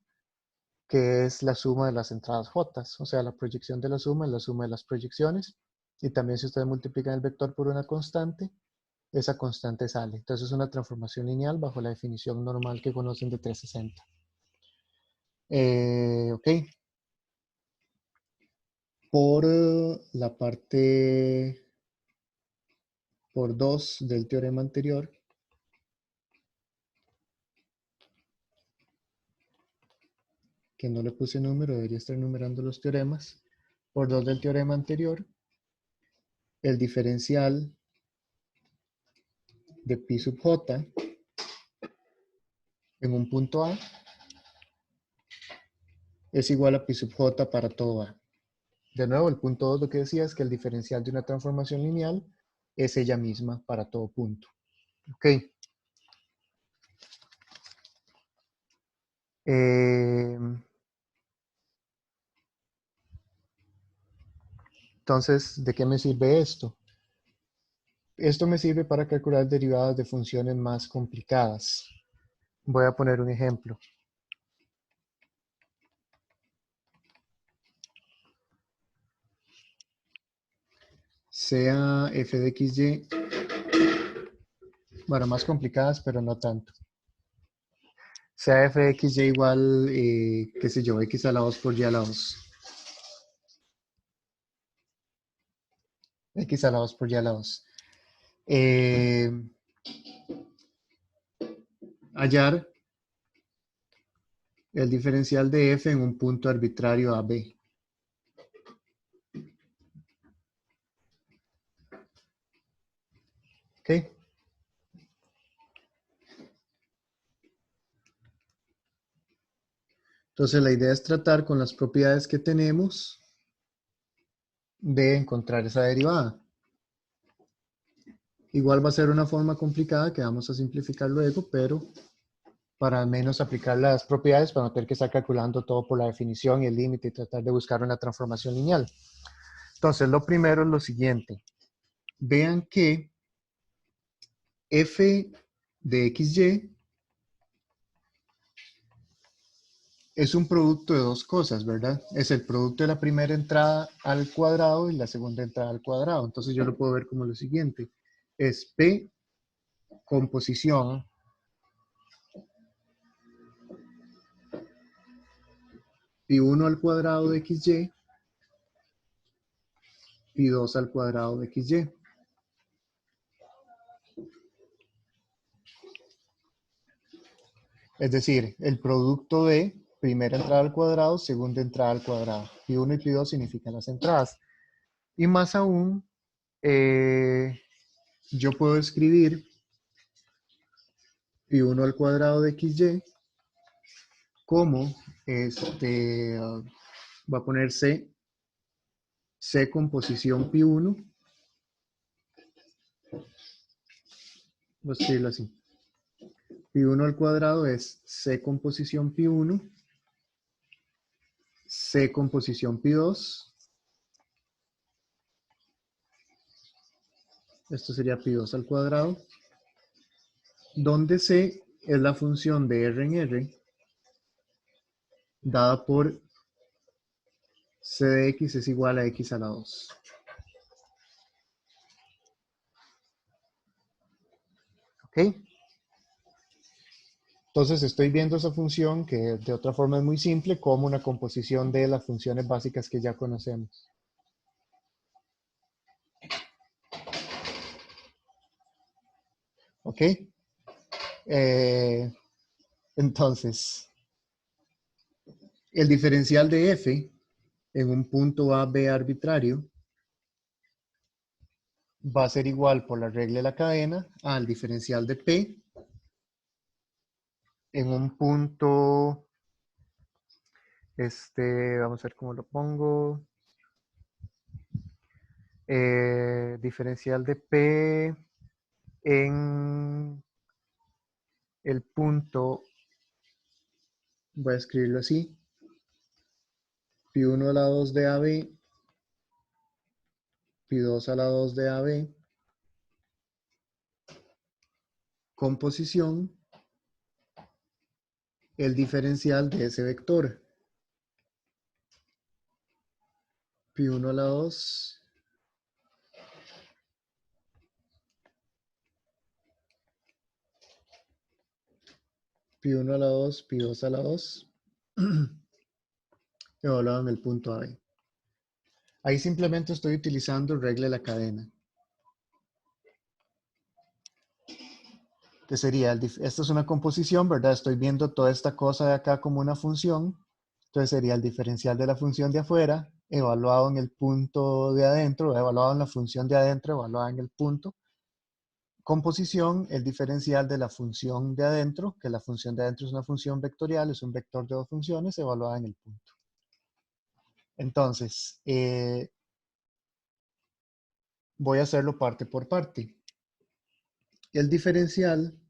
que es la suma de las entradas j, o sea, la proyección de la suma es la suma de las proyecciones. Y también si ustedes multiplican el vector por una constante, esa constante sale. Entonces es una transformación lineal bajo la definición normal que conocen de 360. Ok. Por la parte por 2 del teorema anterior, que no le puse número, debería estar numerando los teoremas. Por 2 del teorema anterior, el diferencial de pi sub j en un punto A es igual a pi sub j para todo A. De nuevo, el punto 2 lo que decía es que el diferencial de una transformación lineal es ella misma para todo punto. Ok. Entonces, ¿de qué me sirve esto? Esto me sirve para calcular derivadas de funciones más complicadas. Voy a poner un ejemplo. Sea f de xy, bueno, más complicadas, pero no tanto. Sea f de xy igual, qué sé yo, x a la 2 por y a la 2. X a la 2 por y a la 2. Hallar el diferencial de f en un punto arbitrario AB. ¿Ok? Entonces la idea es tratar con las propiedades que tenemos de encontrar esa derivada. Igual va a ser una forma complicada que vamos a simplificar luego, pero para al menos aplicar las propiedades para no tener que estar calculando todo por la definición y el límite y tratar de buscar una transformación lineal. Entonces, lo primero es lo siguiente. Vean que f de xy es un producto de dos cosas, ¿verdad? Es el producto de la primera entrada al cuadrado y la segunda entrada al cuadrado. Entonces yo lo puedo ver como lo siguiente. Es p composición pi1 al cuadrado de xy, pi2 al cuadrado de xy. Es decir, el producto de primera entrada al cuadrado, segunda entrada al cuadrado. Pi1 y Pi2 significan las entradas. Y más aún, yo puedo escribir Pi1 al cuadrado de xy como, va a poner C composición Pi1, voy a escribirlo así. Pi1 al cuadrado es C composición Pi1, C composición Pi2, esto sería Pi2 al cuadrado, donde C es la función de R en R, dada por C de X es igual a X a la 2. ¿Ok? Entonces estoy viendo esa función que de otra forma es muy simple como una composición de las funciones básicas que ya conocemos. ¿Ok? Entonces, el diferencial de f en un punto A, B arbitrario va a ser igual por la regla de la cadena al diferencial de P en un punto, vamos a ver cómo lo pongo, diferencial de P en el punto, voy a escribirlo así, pi1 a la 2 de AB, pi2 a la 2 de AB, composición, el diferencial de ese vector, pi1 a la 2, pi1 a la 2, pi2 a la 2, evaluado en el punto AB. Ahí simplemente estoy utilizando regla de la cadena. Que sería, esta es una composición, ¿verdad? Estoy viendo toda esta cosa de acá como una función. Entonces sería el diferencial de la función de afuera, evaluado en el punto de adentro, evaluado en la función de adentro, evaluado en el punto. Composición, el diferencial de la función de adentro, que la función de adentro es una función vectorial, es un vector de dos funciones, evaluada en el punto. Entonces, voy a hacerlo parte por parte. El diferencial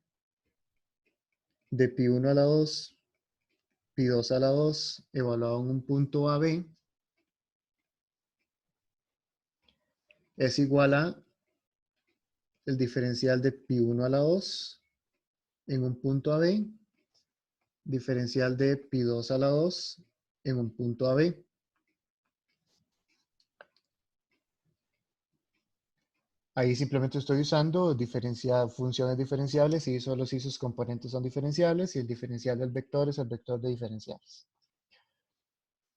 de pi1 a la 2, pi2 a la 2, evaluado en un punto AB, es igual a el diferencial de pi1 a la 2 en un punto AB, diferencial de pi2 a la 2 en un punto AB. Ahí simplemente estoy usando funciones diferenciables y solo si sus componentes son diferenciables y el diferencial del vector es el vector de diferenciales.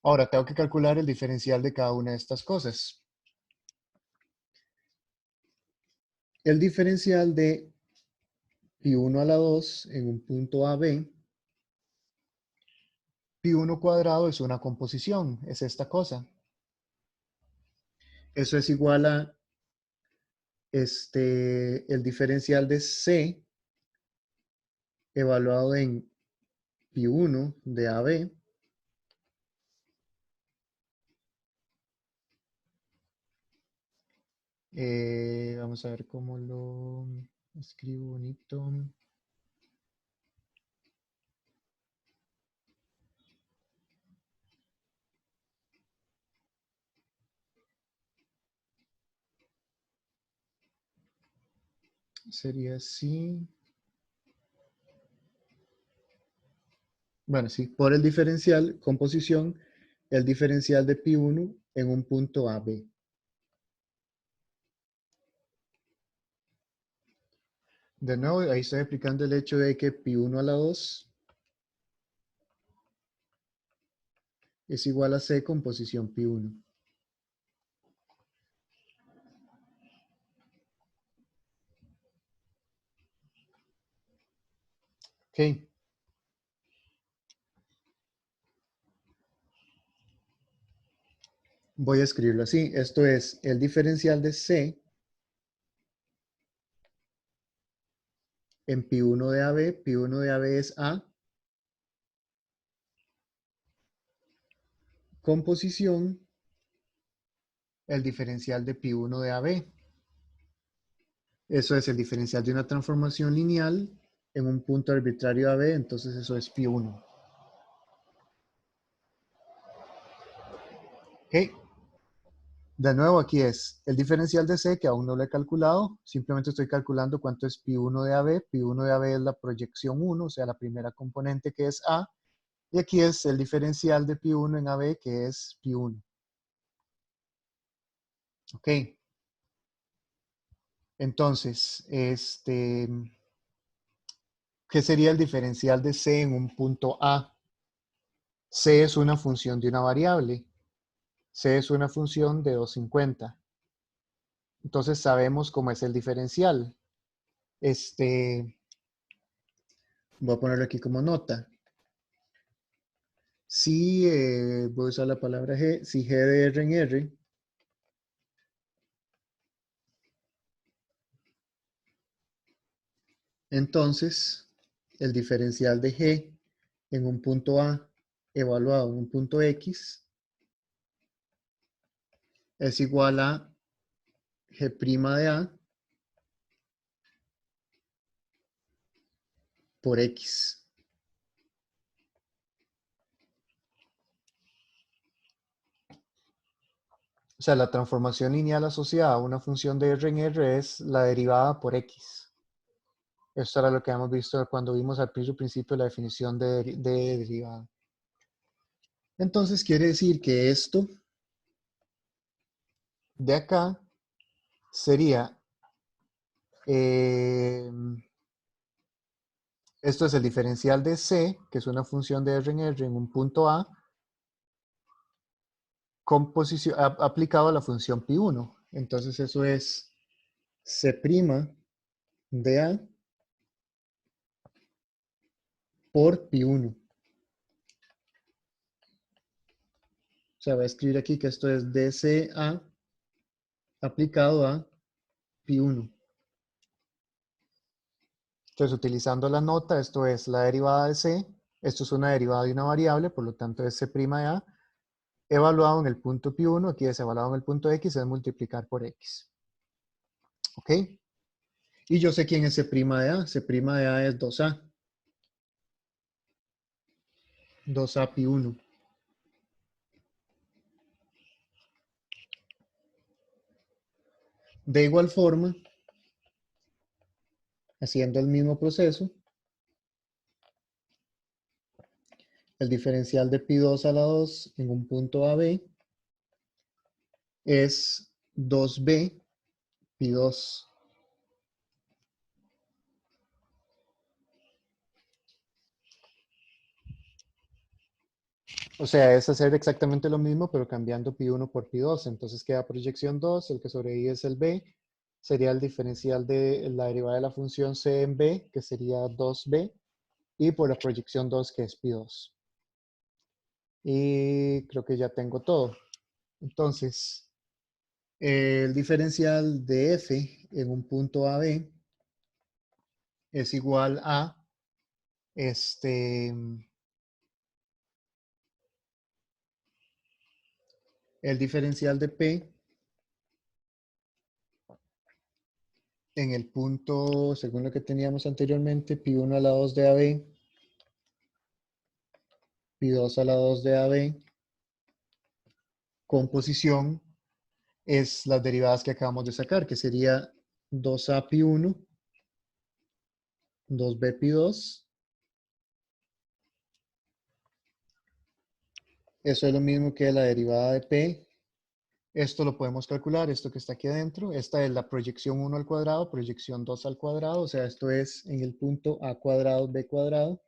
Ahora tengo que calcular el diferencial de cada una de estas cosas. El diferencial de pi1 a la 2 en un punto AB, pi1 cuadrado es una composición, es esta cosa. Eso es igual a el diferencial de C evaluado en pi1 de AB vamos a ver cómo lo escribo bonito. Sería así. Bueno, sí, por el diferencial, composición, el diferencial de pi1 en un punto AB. De nuevo, ahí estoy aplicando el hecho de que pi1 a la 2 es igual a C composición pi1. Ok. Voy a escribirlo así. Esto es el diferencial de C en pi1 de AB. Pi1 de AB es A. Composición, el diferencial de pi1 de AB. Eso es el diferencial de una transformación lineal en un punto arbitrario AB, entonces eso es pi1. Ok. De nuevo aquí es el diferencial de C, que aún no lo he calculado. Simplemente estoy calculando cuánto es pi1 de AB. Pi1 de AB es la proyección 1, o sea, la primera componente que es A. Y aquí es el diferencial de pi1 en AB, que es pi1. Ok. Entonces, ¿qué sería el diferencial de C en un punto A? C es una función de una variable. C es una función de 250. Entonces sabemos cómo es el diferencial. Voy a ponerlo aquí como nota. Si voy a usar la palabra G, si G de R en R entonces el diferencial de G en un punto A evaluado en un punto X es igual a G' de A por X. O sea, la transformación lineal asociada a una función de R en R es la derivada por X. Esto era lo que hemos visto cuando vimos al principio la definición de derivada. Entonces quiere decir que esto de acá sería, esto es el diferencial de C, que es una función de R en un punto A, con aplicado a la función pi1. Entonces eso es C' de A por pi1. O sea, voy a escribir aquí que esto es dCA aplicado a pi1. Entonces, utilizando la nota, esto es la derivada de C, esto es una derivada de una variable, por lo tanto es C' de A, evaluado en el punto pi1, aquí es evaluado en el punto X, es multiplicar por X. ¿Ok? Y yo sé quién es C' de A. C' de A es 2A. 2A pi1. De igual forma, haciendo el mismo proceso, el diferencial de pi2 a la 2 en un punto AB es 2B pi2. O sea, es hacer exactamente lo mismo, pero cambiando pi1 por pi2. Entonces queda proyección 2, el que sobrevive es el B. Sería el diferencial de la derivada de la función C en B, que sería 2B, y por la proyección 2, que es pi2. Y creo que ya tengo todo. Entonces, el diferencial de F en un punto AB es igual a el diferencial de P en el punto, según lo que teníamos anteriormente, pi1 a la 2 de AB, pi2 a la 2 de AB, con posición es las derivadas que acabamos de sacar, que sería 2A pi1, 2B pi2. Eso es lo mismo que la derivada de P. Esto lo podemos calcular, esto que está aquí adentro. Esta es la proyección 1 al cuadrado, proyección 2 al cuadrado, o sea, esto es en el punto A cuadrado, B cuadrado,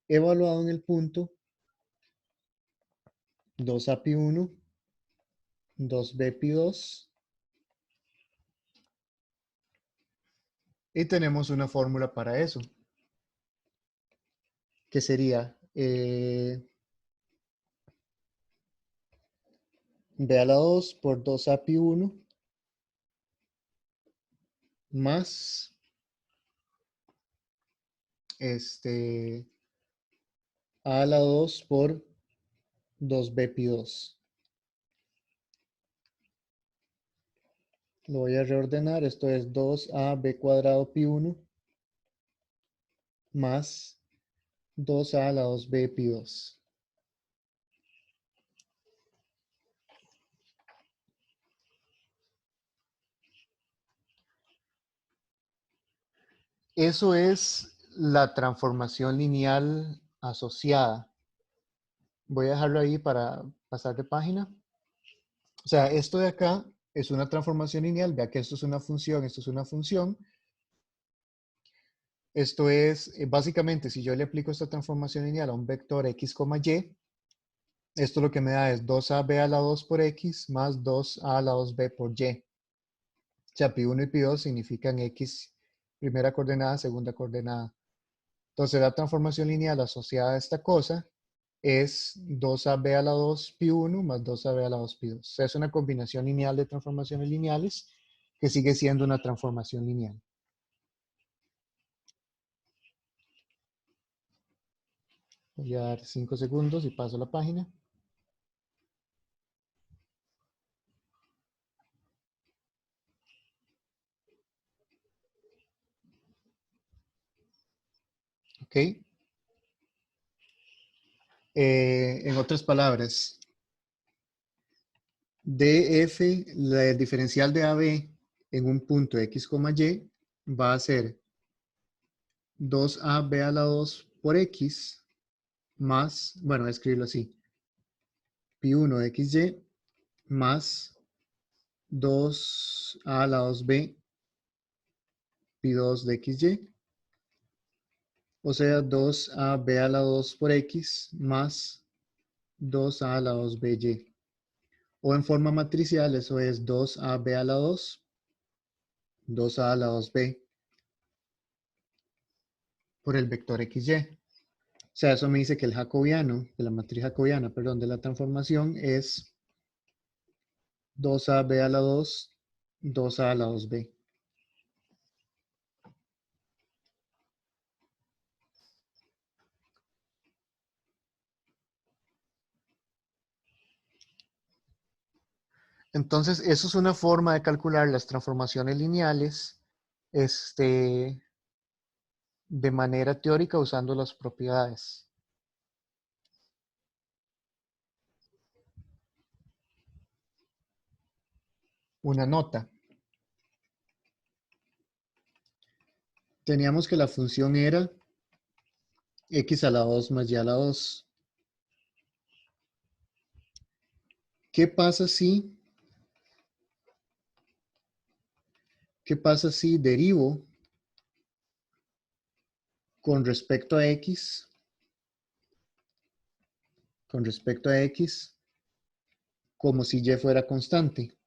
evaluado en el punto 2A pi1, 2B pi2, y tenemos una fórmula para eso, que sería B a la 2 por 2A pi1 más A a la 2 por 2B pi2. Lo voy a reordenar, esto es 2AB cuadrado pi1 más 2A a la 2B pi2. Eso es la transformación lineal asociada. Voy a dejarlo ahí para pasar de página. O sea, esto de acá es una transformación lineal. Vea que esto es una función, esto es una función. Esto es, básicamente, si yo le aplico esta transformación lineal a un vector x, y, esto lo que me da es 2ab a la 2 por x más 2a a la 2b por y. O sea, pi1 y pi2 significan x, primera coordenada, segunda coordenada. Entonces, la transformación lineal asociada a esta cosa es 2ab a la 2 pi1 más 2ab a la 2 pi2. O sea, es una combinación lineal de transformaciones lineales que sigue siendo una transformación lineal. Voy a dar 5 segundos y paso la página. ¿Ok? En otras palabras, df, el diferencial de AB en un punto x, y va a ser 2ab a la 2 por x más, bueno, voy a escribirlo así, pi1 de xy más 2a a la 2b pi2 de xy, o sea, 2ab a la 2 por x más 2a a la 2by. O en forma matricial, eso es 2ab a la 2, 2a a la 2b por el vector xy. O sea, eso me dice que el jacobiano, de la matriz jacobiana, perdón, de la transformación es 2ab a la 2, 2a a la 2b. Entonces, eso es una forma de calcular las transformaciones lineales de manera teórica usando las propiedades. Una nota. Teníamos que la función era x a la 2 más y a la 2. ¿Qué pasa si derivo con respecto a x, como si y fuera constante?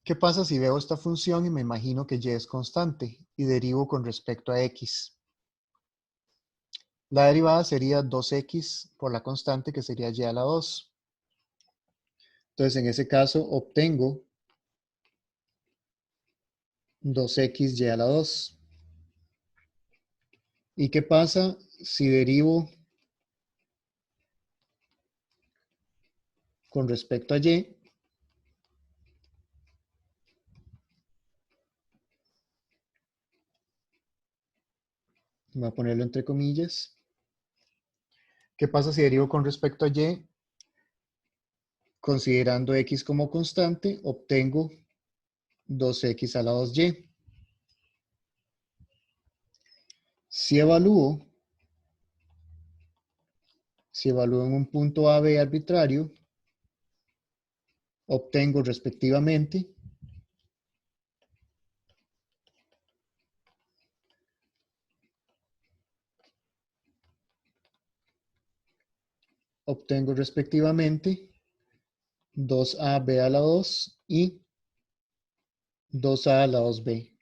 ¿Qué pasa si veo esta función y me imagino que y es constante y derivo con respecto a x? La derivada sería 2x por la constante, que sería y a la 2. Entonces, en ese caso, obtengo 2xy a la 2. ¿Y qué pasa si derivo con respecto a y? Voy a ponerlo entre comillas. ¿Qué pasa si derivo con respecto a y? Considerando x como constante, obtengo 2x a la 2y. Si evalúo en un punto A, B arbitrario, obtengo respectivamente obtengo respectivamente 2ab a la 2 y 2a a la 2b.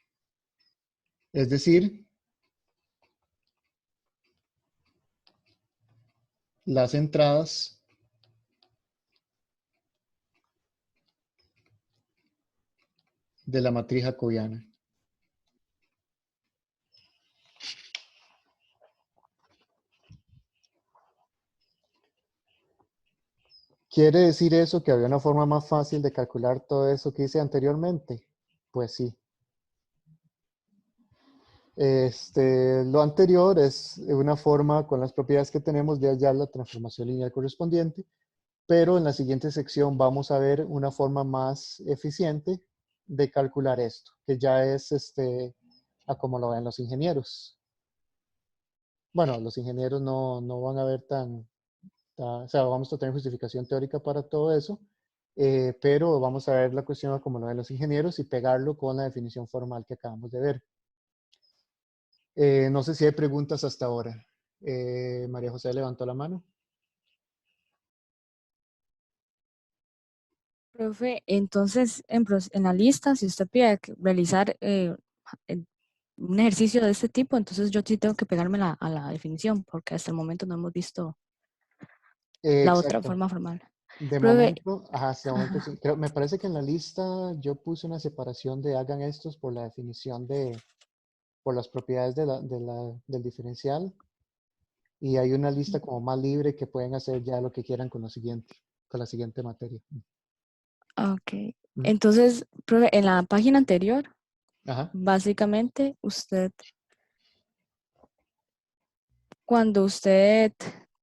Es decir, las entradas de la matriz jacobiana. ¿Quiere decir eso que había una forma más fácil de calcular todo eso que hice anteriormente? Pues sí. Lo anterior es una forma con las propiedades que tenemos de hallar la transformación lineal correspondiente, pero en la siguiente sección vamos a ver una forma más eficiente de calcular esto, que ya es a como lo ven los ingenieros. bueno, los ingenieros no van a ver o sea, vamos a tener justificación teórica para todo eso, pero vamos a ver la cuestión como lo ven los ingenieros y pegarlo con la definición formal que acabamos de ver. No sé si hay preguntas hasta ahora. María José levantó la mano. Profe, entonces en la lista, si usted pide realizar en- un ejercicio de este tipo, entonces yo sí tengo que pegarme a la definición, porque hasta el momento no hemos visto la otra Exacto. forma formal. De Profe, momento, ajá, hasta el momento ajá, sí. Me parece que en la lista yo puse una separación de hagan estos por la definición por las propiedades del diferencial. Y hay una lista como más libre que pueden hacer ya lo que quieran con la siguiente materia. ok. Ujú. Entonces, profe, en la página anterior, Ajá. básicamente usted, cuando usted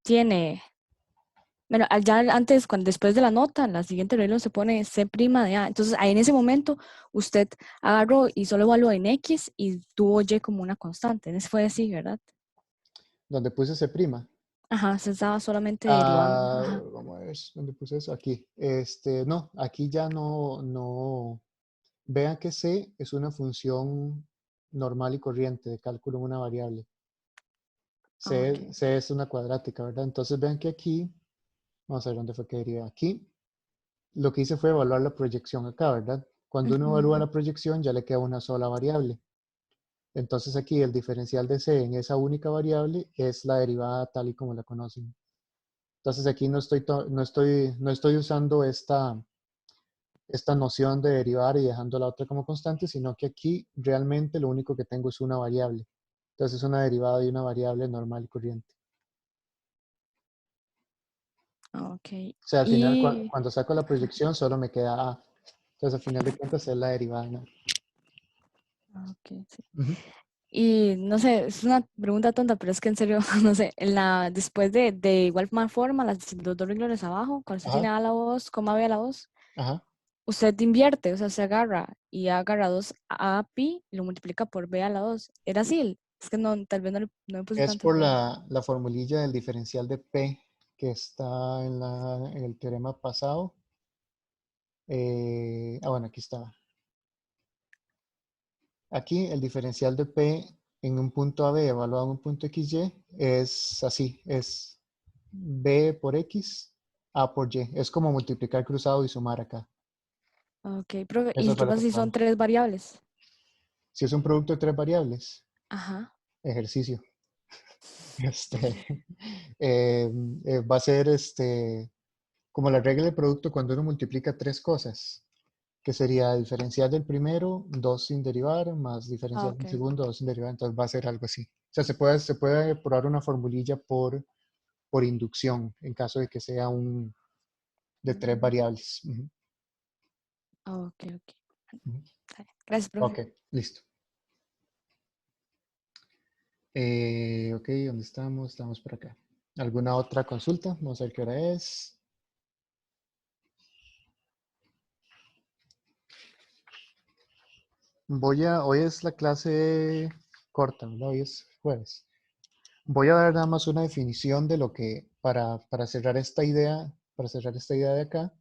tiene, bueno, ya antes, después de la nota, en la siguiente regla se pone C' de A. Entonces, ahí en ese momento, usted agarró y solo evaluó en X y tuvo Y como una constante. Ese fue así, ¿verdad? Donde puse C'. Ajá, se estaba solamente derivando. Ajá. Vamos a ver, ¿dónde puse eso? Aquí. No, aquí ya no. Vean que C es una función normal y corriente de cálculo en una variable. C, Ok. C es una cuadrática, ¿verdad? Entonces vean que aquí, vamos a ver dónde fue que deriva. Aquí, lo que hice fue evaluar la proyección acá, ¿verdad? Cuando uno evalúa Ujú. la proyección ya le queda una sola variable. Entonces aquí el diferencial de C en esa única variable es la derivada tal y como la conocen. Entonces aquí no estoy usando esta noción de derivar y dejando la otra como constante, sino que aquí realmente lo único que tengo es una variable. Entonces es una derivada de una variable normal y corriente. Ok. O sea, al final Y, cuando saco la proyección solo me queda A. Entonces al final de cuentas es la derivada, ¿no? ok, sí. Ujú. Y no sé, es una pregunta tonta, pero es que en serio, no sé, después de igual forma, los dos renglones abajo, cuando usted tiene Ajá, A a la voz, coma B a la voz, ajá. usted invierte, o sea, se agarra y agarra 2 a pi y lo multiplica por B a la 2. ¿Era así? Es que no, tal vez no me puse Es tanta por atención. la formulilla del diferencial de P que está en el teorema pasado. Bueno, aquí está. Aquí el diferencial de P en un punto AB evaluado en un punto XY es así, es B por X, A por Y. Es como multiplicar cruzado y sumar acá. Ok, profe, Eso ¿y fue qué lo pasa que si son probamos. 3 variables? Si es un producto de tres variables, Ajá. ejercicio. Este, va a ser como la regla del producto cuando uno multiplica tres cosas, que sería diferencial del primero, 2 sin derivar, más Ah, diferencial ok. del segundo, 2 sin derivar, entonces va a ser algo así. O sea, se puede probar una formulilla por inducción, en caso de que sea de tres Mm, variables. Ujú, ok, ok. ujú. Está bien. Gracias, profe. Ok, listo. Ok, ¿dónde estamos? Estamos por acá. ¿Alguna otra consulta? Vamos a ver qué hora es. Hoy es la clase corta, ¿verdad? Hoy es jueves. Voy a dar nada más una definición de lo que, para cerrar esta idea, de acá,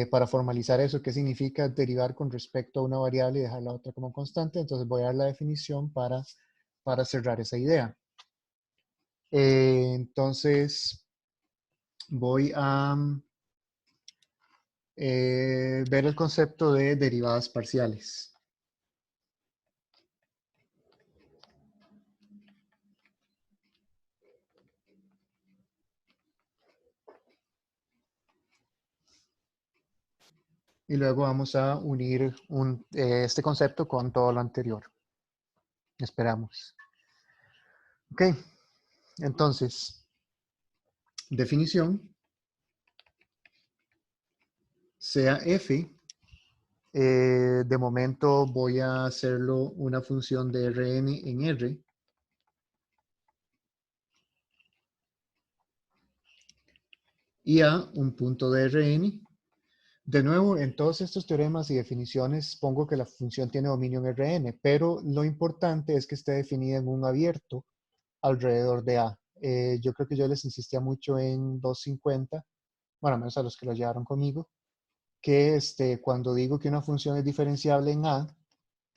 para formalizar eso, qué significa derivar con respecto a una variable y dejar la otra como constante. Entonces voy a dar la definición para cerrar esa idea. Entonces voy a ver el concepto de derivadas parciales. Y luego vamos a unir este concepto con todo lo anterior. Esperamos. Ok, entonces, definición, sea f, de momento voy a hacerlo una función de Rn en R, y a un punto de Rn. De nuevo, en todos estos teoremas y definiciones pongo que la función tiene dominio en Rn, pero lo importante es que esté definida en un abierto alrededor de A. Yo creo que yo les insistía mucho en 250, bueno, menos a los que lo llevaron conmigo, que cuando digo que una función es diferenciable en A,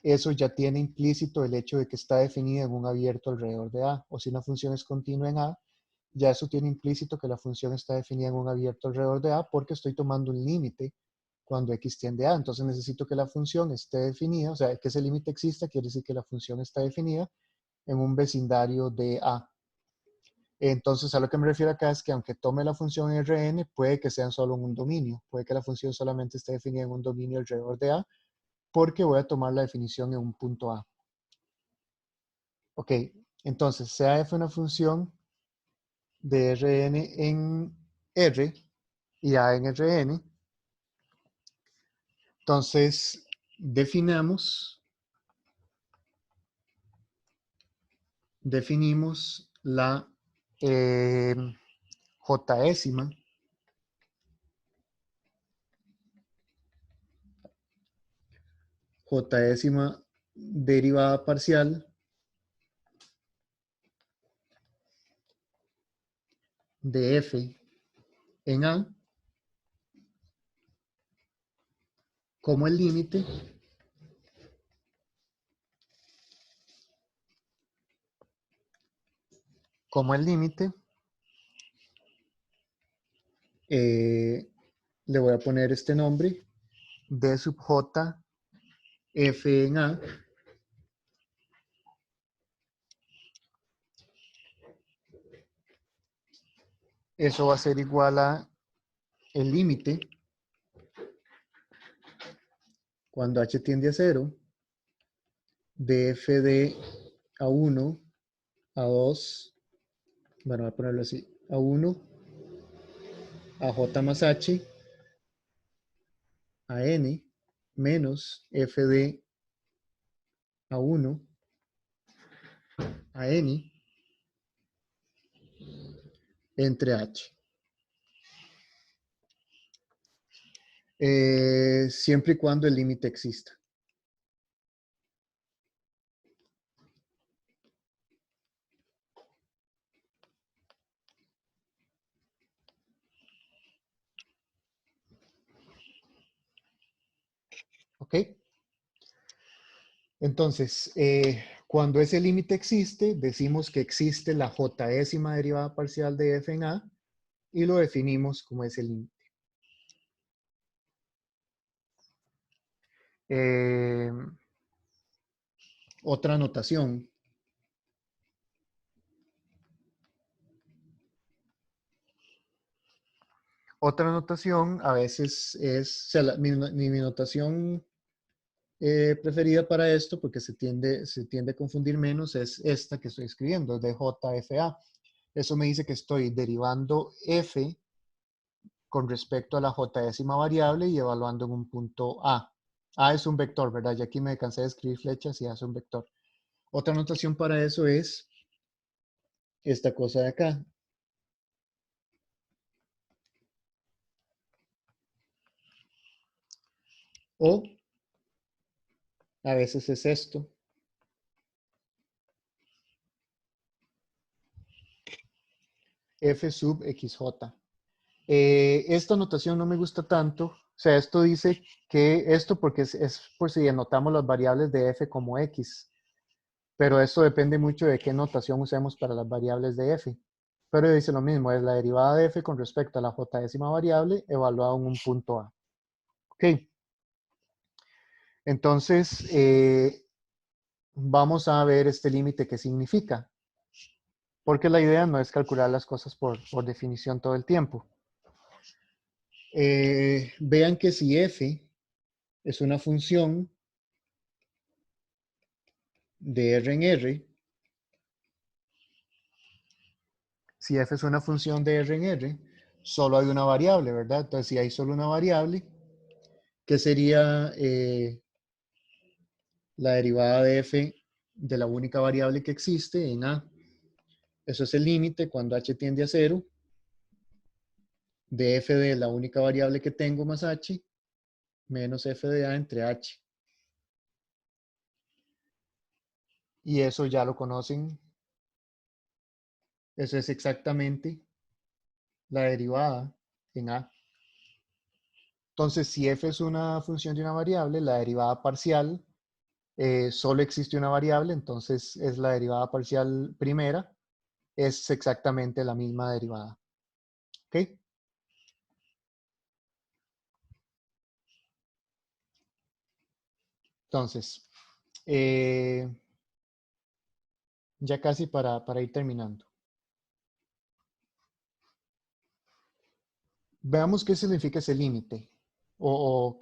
eso ya tiene implícito el hecho de que está definida en un abierto alrededor de A. O si una función es continua en A, ya eso tiene implícito que la función está definida en un abierto alrededor de A porque estoy tomando un límite cuando x tiende a A. Entonces necesito que la función esté definida, o sea, que ese límite exista, quiere decir que la función está definida en un vecindario de A. Entonces, a lo que me refiero acá es que aunque tome la función Rn, puede que sea solo en un dominio. Puede que la función solamente esté definida en un dominio alrededor de A, porque voy a tomar la definición en un punto A. Ok, entonces, sea f una función de Rn en R y A en Rn, entonces definimos la jésima derivada parcial de f en A como el límite le voy a poner este nombre, d sub j f en A, eso va a ser igual a el límite cuando h tiende a 0 de f de A1, A2, bueno, voy a ponerlo así, A1, a j más h, a n, menos f de A1, a n, entre h. Siempre y cuando el límite exista. ¿Ok? Entonces, cuando ese límite existe, decimos que existe la jésima derivada parcial de f en A y lo definimos como ese límite. Otra notación. Otra notación a veces es, o sea, mi notación preferida para esto, porque se tiende a confundir menos, es esta que estoy escribiendo, de JFA. Eso me dice que estoy derivando f con respecto a la jésima variable y evaluando en un punto A. A es un vector, ¿verdad? Ya aquí me cansé de escribir flechas y A es un vector. Otra notación para eso es esta cosa de acá. O a veces es esto. F sub xj. Esta notación no me gusta tanto. O sea, esto dice que esto porque es por si anotamos las variables de f como x. Pero esto depende mucho de qué notación usemos para las variables de f. Pero dice lo mismo, es la derivada de f con respecto a la jésima variable evaluada en un punto A. Ok. Entonces, vamos a ver este límite qué significa. Porque la idea no es calcular las cosas por definición todo el tiempo. Vean que si f es una función de R en R, si f es una función de R en R, solo hay una variable, ¿verdad? Entonces, si hay solo una variable, ¿qué sería la derivada de f de la única variable que existe en A? Eso es el límite cuando h tiende a 0 de f de la única variable que tengo más h menos f de A entre h. Y eso ya lo conocen Eso es exactamente la derivada en A. Entonces, si f es una función de una variable, la derivada parcial solo existe una variable, entonces es la derivada parcial primera, es exactamente la misma derivada. ¿Ok? Entonces, ya casi para ir terminando. Veamos qué significa ese límite. O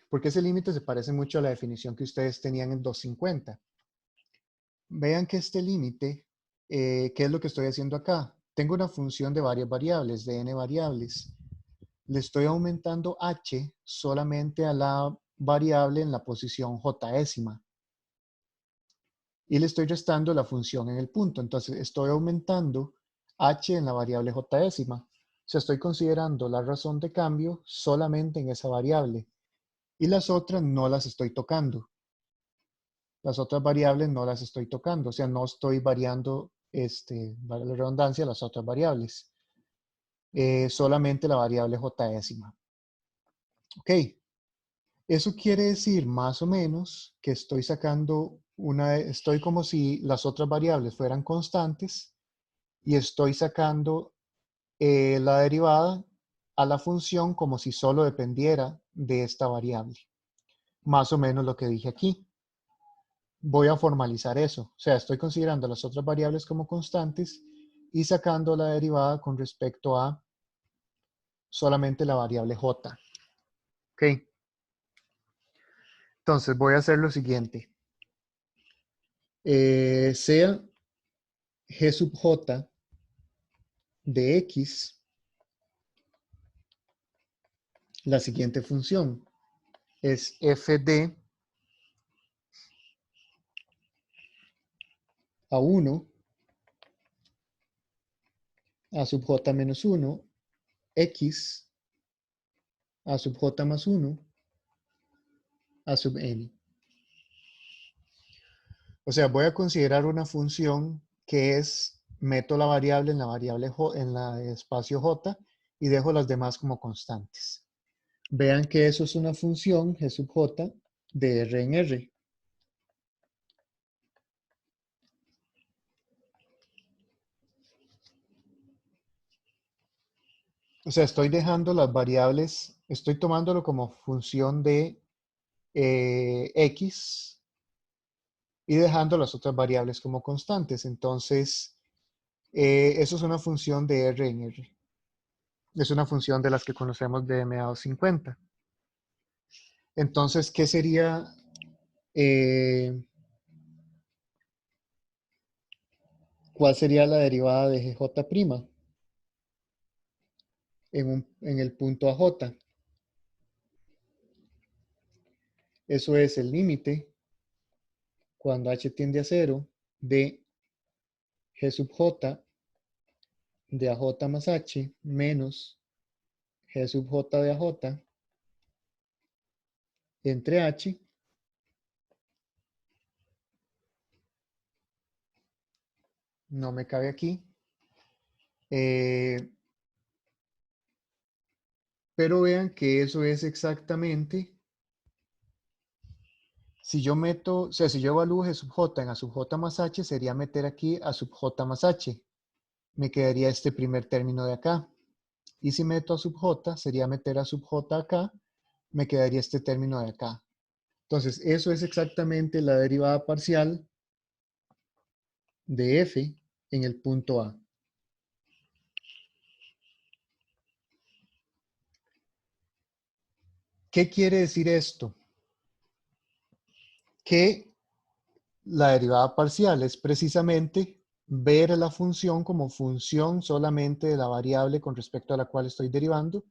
porque ese límite se parece mucho a la definición que ustedes tenían en 250. Vean que este límite, ¿qué es lo que estoy haciendo acá? Tengo una función de varias variables, de n variables. Le estoy aumentando h solamente a la variable en la posición jésima. Y le estoy restando la función en el punto. Entonces estoy aumentando h en la variable jésima. O sea, estoy considerando la razón de cambio solamente en esa variable. Y las otras no las estoy tocando. Las otras variables no las estoy tocando. O sea, no estoy variando, vale la redundancia, las otras variables. Solamente la variable jésima. Ok. Eso quiere decir más o menos que estoy sacando estoy como si las otras variables fueran constantes y estoy sacando la derivada a la función como si solo dependiera de esta variable. Más o menos lo que dije aquí. Voy a formalizar eso. O sea, estoy considerando las otras variables como constantes y sacando la derivada con respecto a solamente la variable j. Ok. Entonces voy a hacer lo siguiente. Sea g sub j de x la siguiente función. Es f de a 1 a sub j menos 1 x a sub j más 1 a sub n. O sea, voy a considerar una función que meto la variable en la variable en la espacio j y dejo las demás como constantes. Vean que eso es una función g sub j de r en r. O sea, estoy dejando las variables, estoy tomándolo como función de x y dejando las otras variables como constantes. Entonces, eso es una función de r en r. Es una función de las que conocemos de MA250. Entonces, ¿qué sería? ¿Cuál sería la derivada de gj' en el punto AJ? Eso es el límite cuando h tiende a 0 de g sub j de AJ más h menos g sub j de AJ entre h no me cabe aquí. Pero vean que eso es exactamente, si yo meto, o sea, si yo evalúo G sub J en A sub J más H, sería meter aquí A sub J más H. Me quedaría este primer término de acá. Y si meto A sub J, sería meter A sub J acá, me quedaría este término de acá. Entonces, eso es exactamente la derivada parcial de f en el punto A. ¿Qué quiere decir esto? Que la derivada parcial es precisamente ver la función como función solamente de la variable con respecto a la cual estoy derivando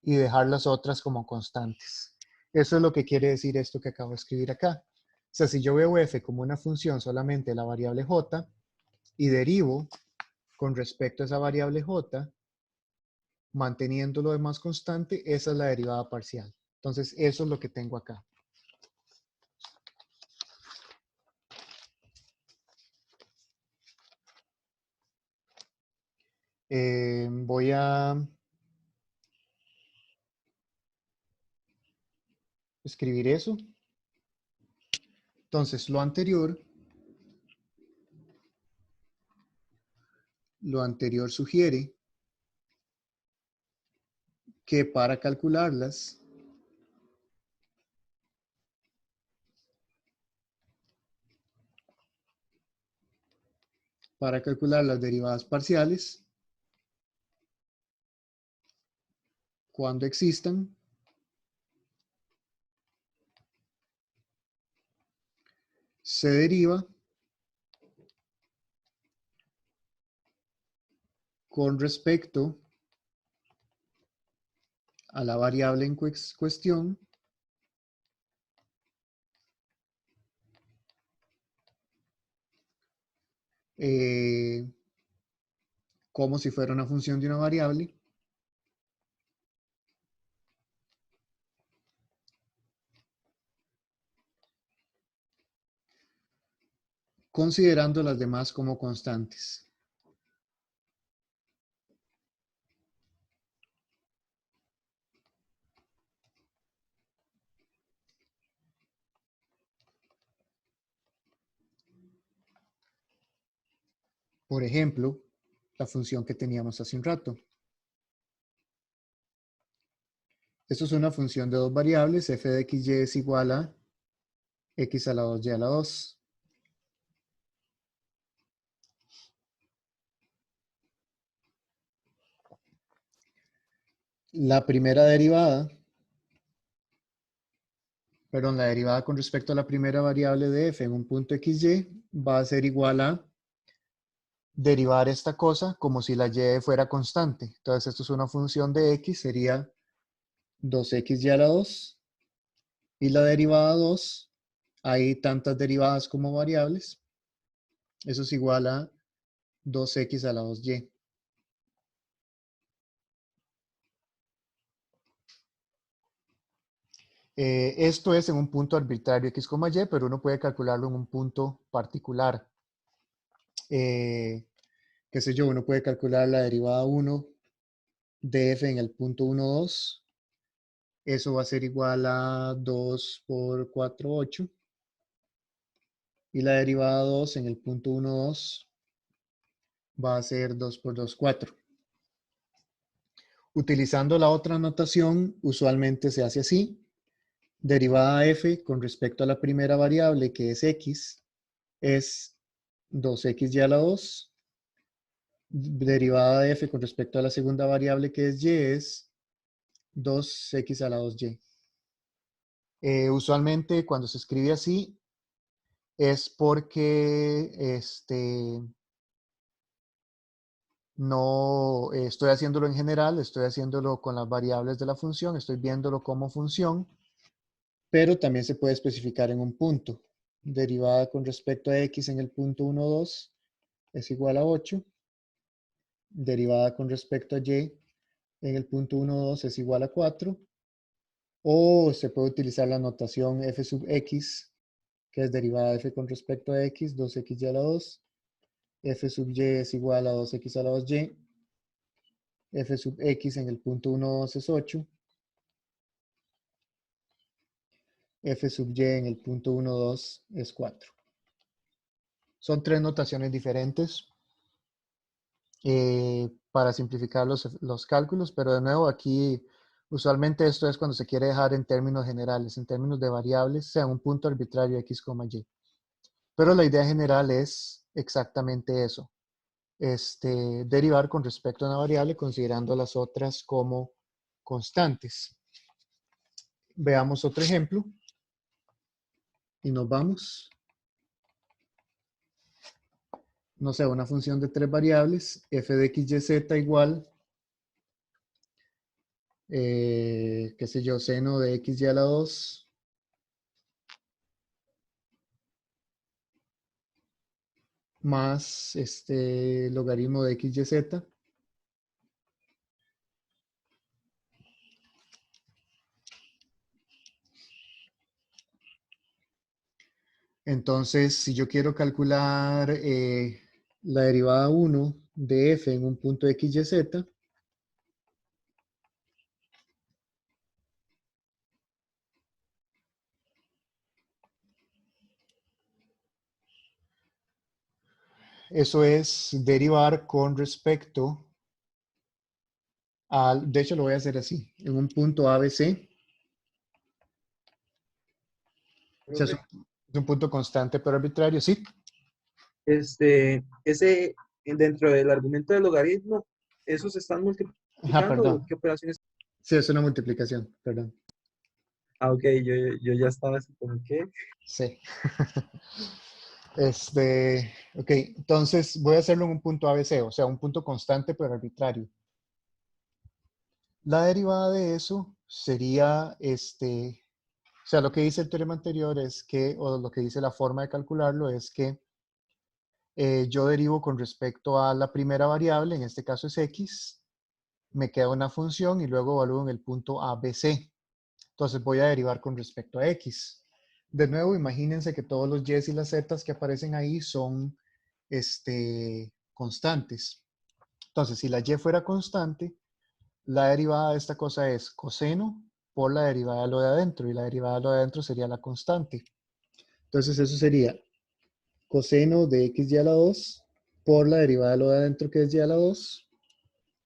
y dejar las otras como constantes. Eso es lo que quiere decir esto que acabo de escribir acá. O sea, si yo veo f como una función solamente de la variable j y derivo con respecto a esa variable j, manteniendo lo demás constante, esa es la derivada parcial. Entonces, eso es lo que tengo acá. Voy a escribir eso. Entonces, lo anterior sugiere que para calcularlas, las derivadas parciales, cuando existan, se deriva con respecto a la variable en cuestión como si fuera una función de una variable, considerando las demás como constantes. Por ejemplo, la función que teníamos hace un rato. Esto es una función de dos variables, f de xy es igual a x a la 2y a la 2. La primera derivada, perdón, la derivada con respecto a la primera variable de f en un punto xy va a ser igual a derivar esta cosa como si la y fuera constante. Entonces esto es una función de x, sería 2xy a la 2. Y la derivada 2, hay tantas derivadas como variables. Eso es igual a 2x a la 2y. Esto es en un punto arbitrario x, y, pero uno puede calcularlo en un punto particular. Qué sé yo, uno puede calcular la derivada 1 de f en el punto 1, 2. Eso va a ser igual a 2 por 4, 8. Y la derivada 2 en el punto 1, 2 va a ser 2 por 2, 4. Utilizando la otra notación, usualmente se hace así. Derivada f con respecto a la primera variable, que es x, es 2xy a la 2. Derivada de f con respecto a la segunda variable, que es y, es 2x a la 2y. Usualmente cuando se escribe así es porque no estoy haciéndolo en general, estoy haciéndolo con las variables de la función, estoy viéndolo como función, pero también se puede especificar en un punto. Derivada con respecto a x en el punto 1, 2 es igual a 8. Derivada con respecto a y en el punto 1, 2 es igual a 4. O se puede utilizar la notación f sub x, que es derivada de f con respecto a x, 2xy a la 2. F sub y es igual a 2x a la 2y. F sub x en el punto 1, 2 es 8. F sub y en el punto 1, 2 es 4. Son tres notaciones diferentes para simplificar los cálculos, pero de nuevo aquí usualmente esto es cuando se quiere dejar en términos generales, en términos de variables, sea un punto arbitrario x, y. Pero la idea general es exactamente eso. Derivar con respecto a una variable considerando las otras como constantes. Veamos otro ejemplo y nos vamos. No sé, una función de tres variables, f de x, y, z igual, qué sé yo, seno de x, y a la 2 más logaritmo de x, y, z. Entonces, si yo quiero calcular la derivada 1 de f en un punto x, y, z, eso es derivar con respecto al, de hecho lo voy a hacer así, en un punto ABC, o sea, Profe, es un punto constante pero arbitrario, sí. ese, dentro del argumento del logaritmo, ¿esos están Ajá, multiplicando o perdón. qué operaciones? Sí, es una multiplicación, perdón. Ah, ok, yo ya estaba así como que. Sí. Ok, entonces voy a hacerlo en un punto ABC, o sea, un punto constante pero arbitrario. La derivada de eso sería, o sea, lo que dice el teorema anterior es que, o lo que dice la forma de calcularlo es que yo derivo con respecto a la primera variable, en este caso es x, me queda una función y luego evalúo en el punto ABC. Entonces voy a derivar con respecto a x. De nuevo, imagínense que todos los y's y las z's que aparecen ahí son constantes. Entonces, si la y fuera constante, la derivada de esta cosa es coseno por la derivada de lo de adentro, y la derivada de lo de adentro sería la constante. Entonces eso sería coseno de x y a la 2 por la derivada de lo de adentro, que es y a la 2.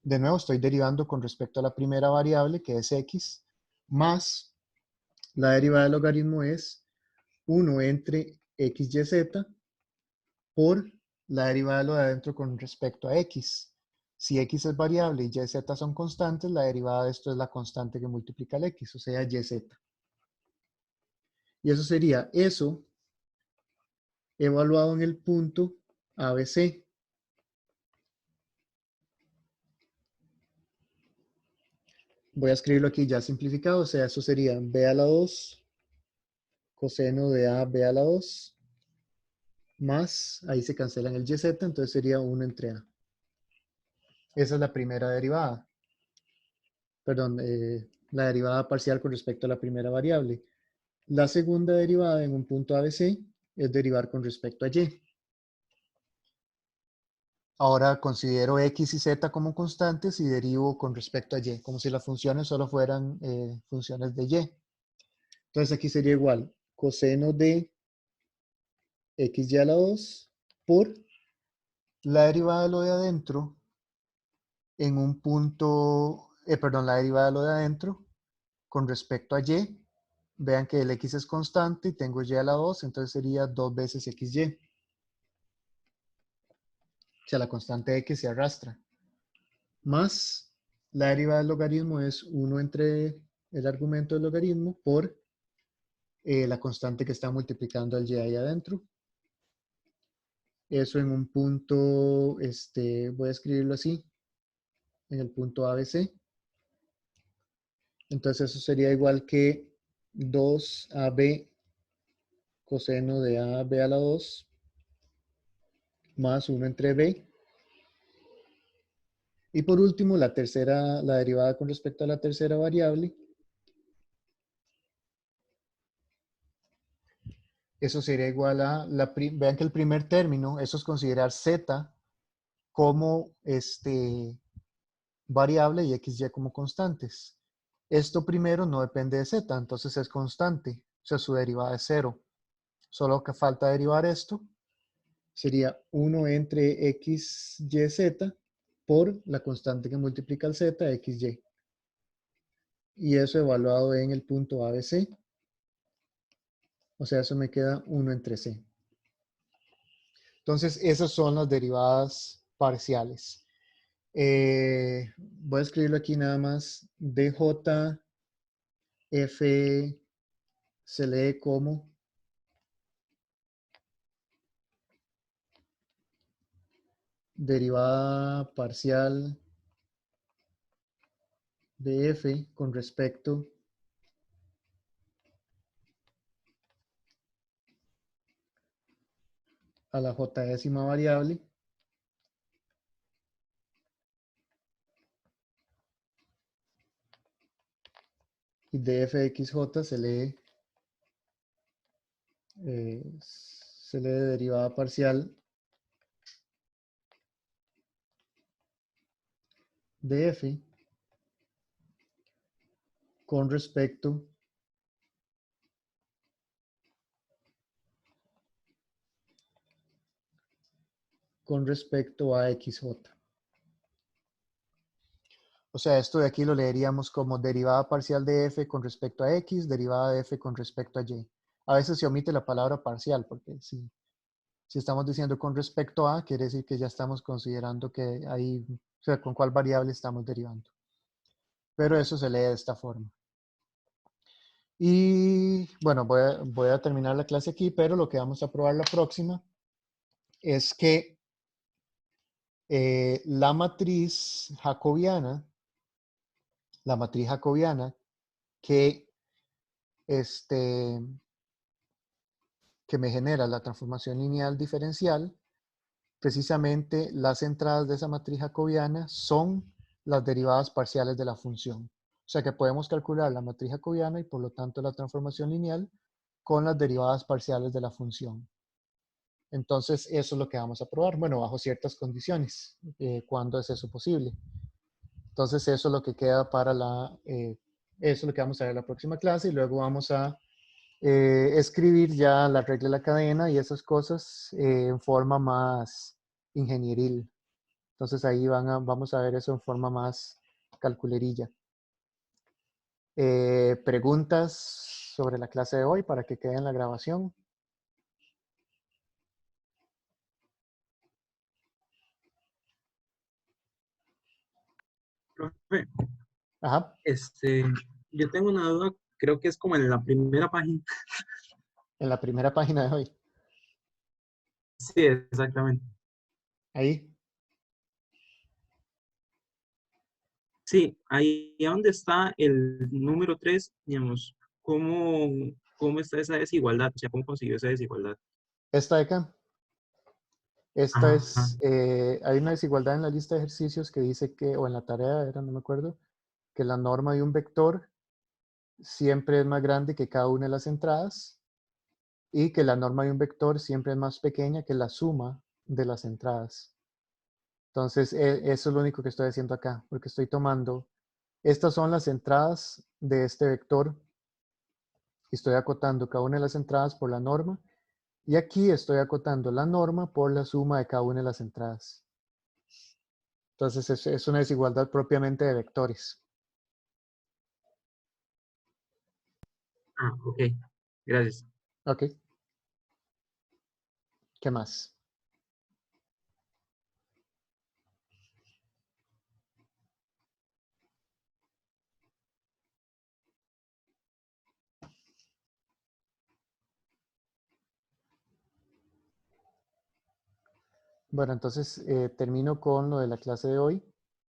De nuevo, estoy derivando con respecto a la primera variable, que es x, más la derivada del logaritmo es 1 entre x, y, z por la derivada de lo de adentro con respecto a x. Si x es variable y y, z son constantes, la derivada de esto es la constante que multiplica el x, o sea, y, z. Y eso sería eso evaluado en el punto ABC. Voy a escribirlo aquí ya simplificado, o sea, eso sería b a la 2 coseno de a b a la 2 más, ahí se cancelan el y, z, entonces sería 1 entre a. Esa es la primera derivada. Perdón, la derivada parcial con respecto a la primera variable. La segunda derivada en un punto ABC es derivar con respecto a y. Ahora considero x y z como constantes y derivo con respecto a y, como si las funciones solo fueran funciones de y. Entonces aquí sería igual coseno de x y a la 2 por la derivada de lo de adentro en un punto, perdón, la derivada de lo de adentro con respecto a y. Vean que el x es constante y tengo y a la 2, entonces sería 2 veces xy. O sea, la constante x se arrastra. Más la derivada del logaritmo es 1 entre el argumento del logaritmo por la constante que está multiplicando al y ahí adentro. Eso en un punto, voy a escribirlo así, en el punto ABC. Entonces eso sería igual que 2AB coseno de AB a la 2 más 1 entre B. Y por último, la derivada con respecto a la tercera variable. Eso sería igual a, vean que el primer término, eso es considerar z como variable y xy como constantes. Esto primero no depende de z, entonces es constante, o sea, su derivada es 0. Solo que falta derivar esto, sería 1 entre x, y, z por la constante que multiplica el z, xy. Y eso evaluado en el punto ABC, o sea, eso me queda 1 entre c. Entonces, esas son las derivadas parciales. Voy a escribirlo aquí nada más. dj f se lee como derivada parcial de f con respecto a la j-ésima variable y de f de xj se lee derivada parcial de f con respecto a xj. O sea, esto de aquí lo leeríamos como derivada parcial de f con respecto a x, derivada de f con respecto a y. A veces se omite la palabra parcial, porque si estamos diciendo con respecto a, quiere decir que ya estamos considerando que ahí, o sea, con cuál variable estamos derivando. Pero eso se lee de esta forma. Y bueno, voy a terminar la clase aquí, pero lo que vamos a probar la próxima es que la matriz jacobiana que, este, que me genera la transformación lineal diferencial, precisamente las entradas de esa matriz jacobiana son las derivadas parciales de la función. O sea que podemos calcular la matriz jacobiana y por lo tanto la transformación lineal con las derivadas parciales de la función. Entonces eso es lo que vamos a probar, bueno, bajo ciertas condiciones. ¿Cuándo es eso posible? Entonces eso es lo que queda para eso es lo que vamos a ver en la próxima clase y luego vamos a escribir ya la regla de la cadena y esas cosas en forma más ingenieril. Entonces ahí vamos a ver eso en forma más calculerilla. ¿Preguntas sobre la clase de hoy para que quede en la grabación? Profe, Ajá, yo tengo una duda, creo que es como en la primera página. en la primera página de hoy. Sí, exactamente. Ahí. Sí, ahí donde está el número 3, digamos, ¿cómo está esa desigualdad? O sea, ¿cómo consiguió esa desigualdad? Esta de acá. Esta Ajá. es, hay una desigualdad en la lista de ejercicios que dice que, o en la tarea era, no me acuerdo, que la norma de un vector siempre es más grande que cada una de las entradas y que la norma de un vector siempre es más pequeña que la suma de las entradas. Entonces, eso es lo único que estoy haciendo acá, porque estoy tomando, estas son las entradas de este vector y estoy acotando cada una de las entradas por la norma y aquí estoy acotando la norma por la suma de cada una de las entradas. Entonces, es una desigualdad propiamente de vectores. Ah, ok. Gracias. Ok. ¿Qué más? Bueno, entonces termino con lo de la clase de hoy.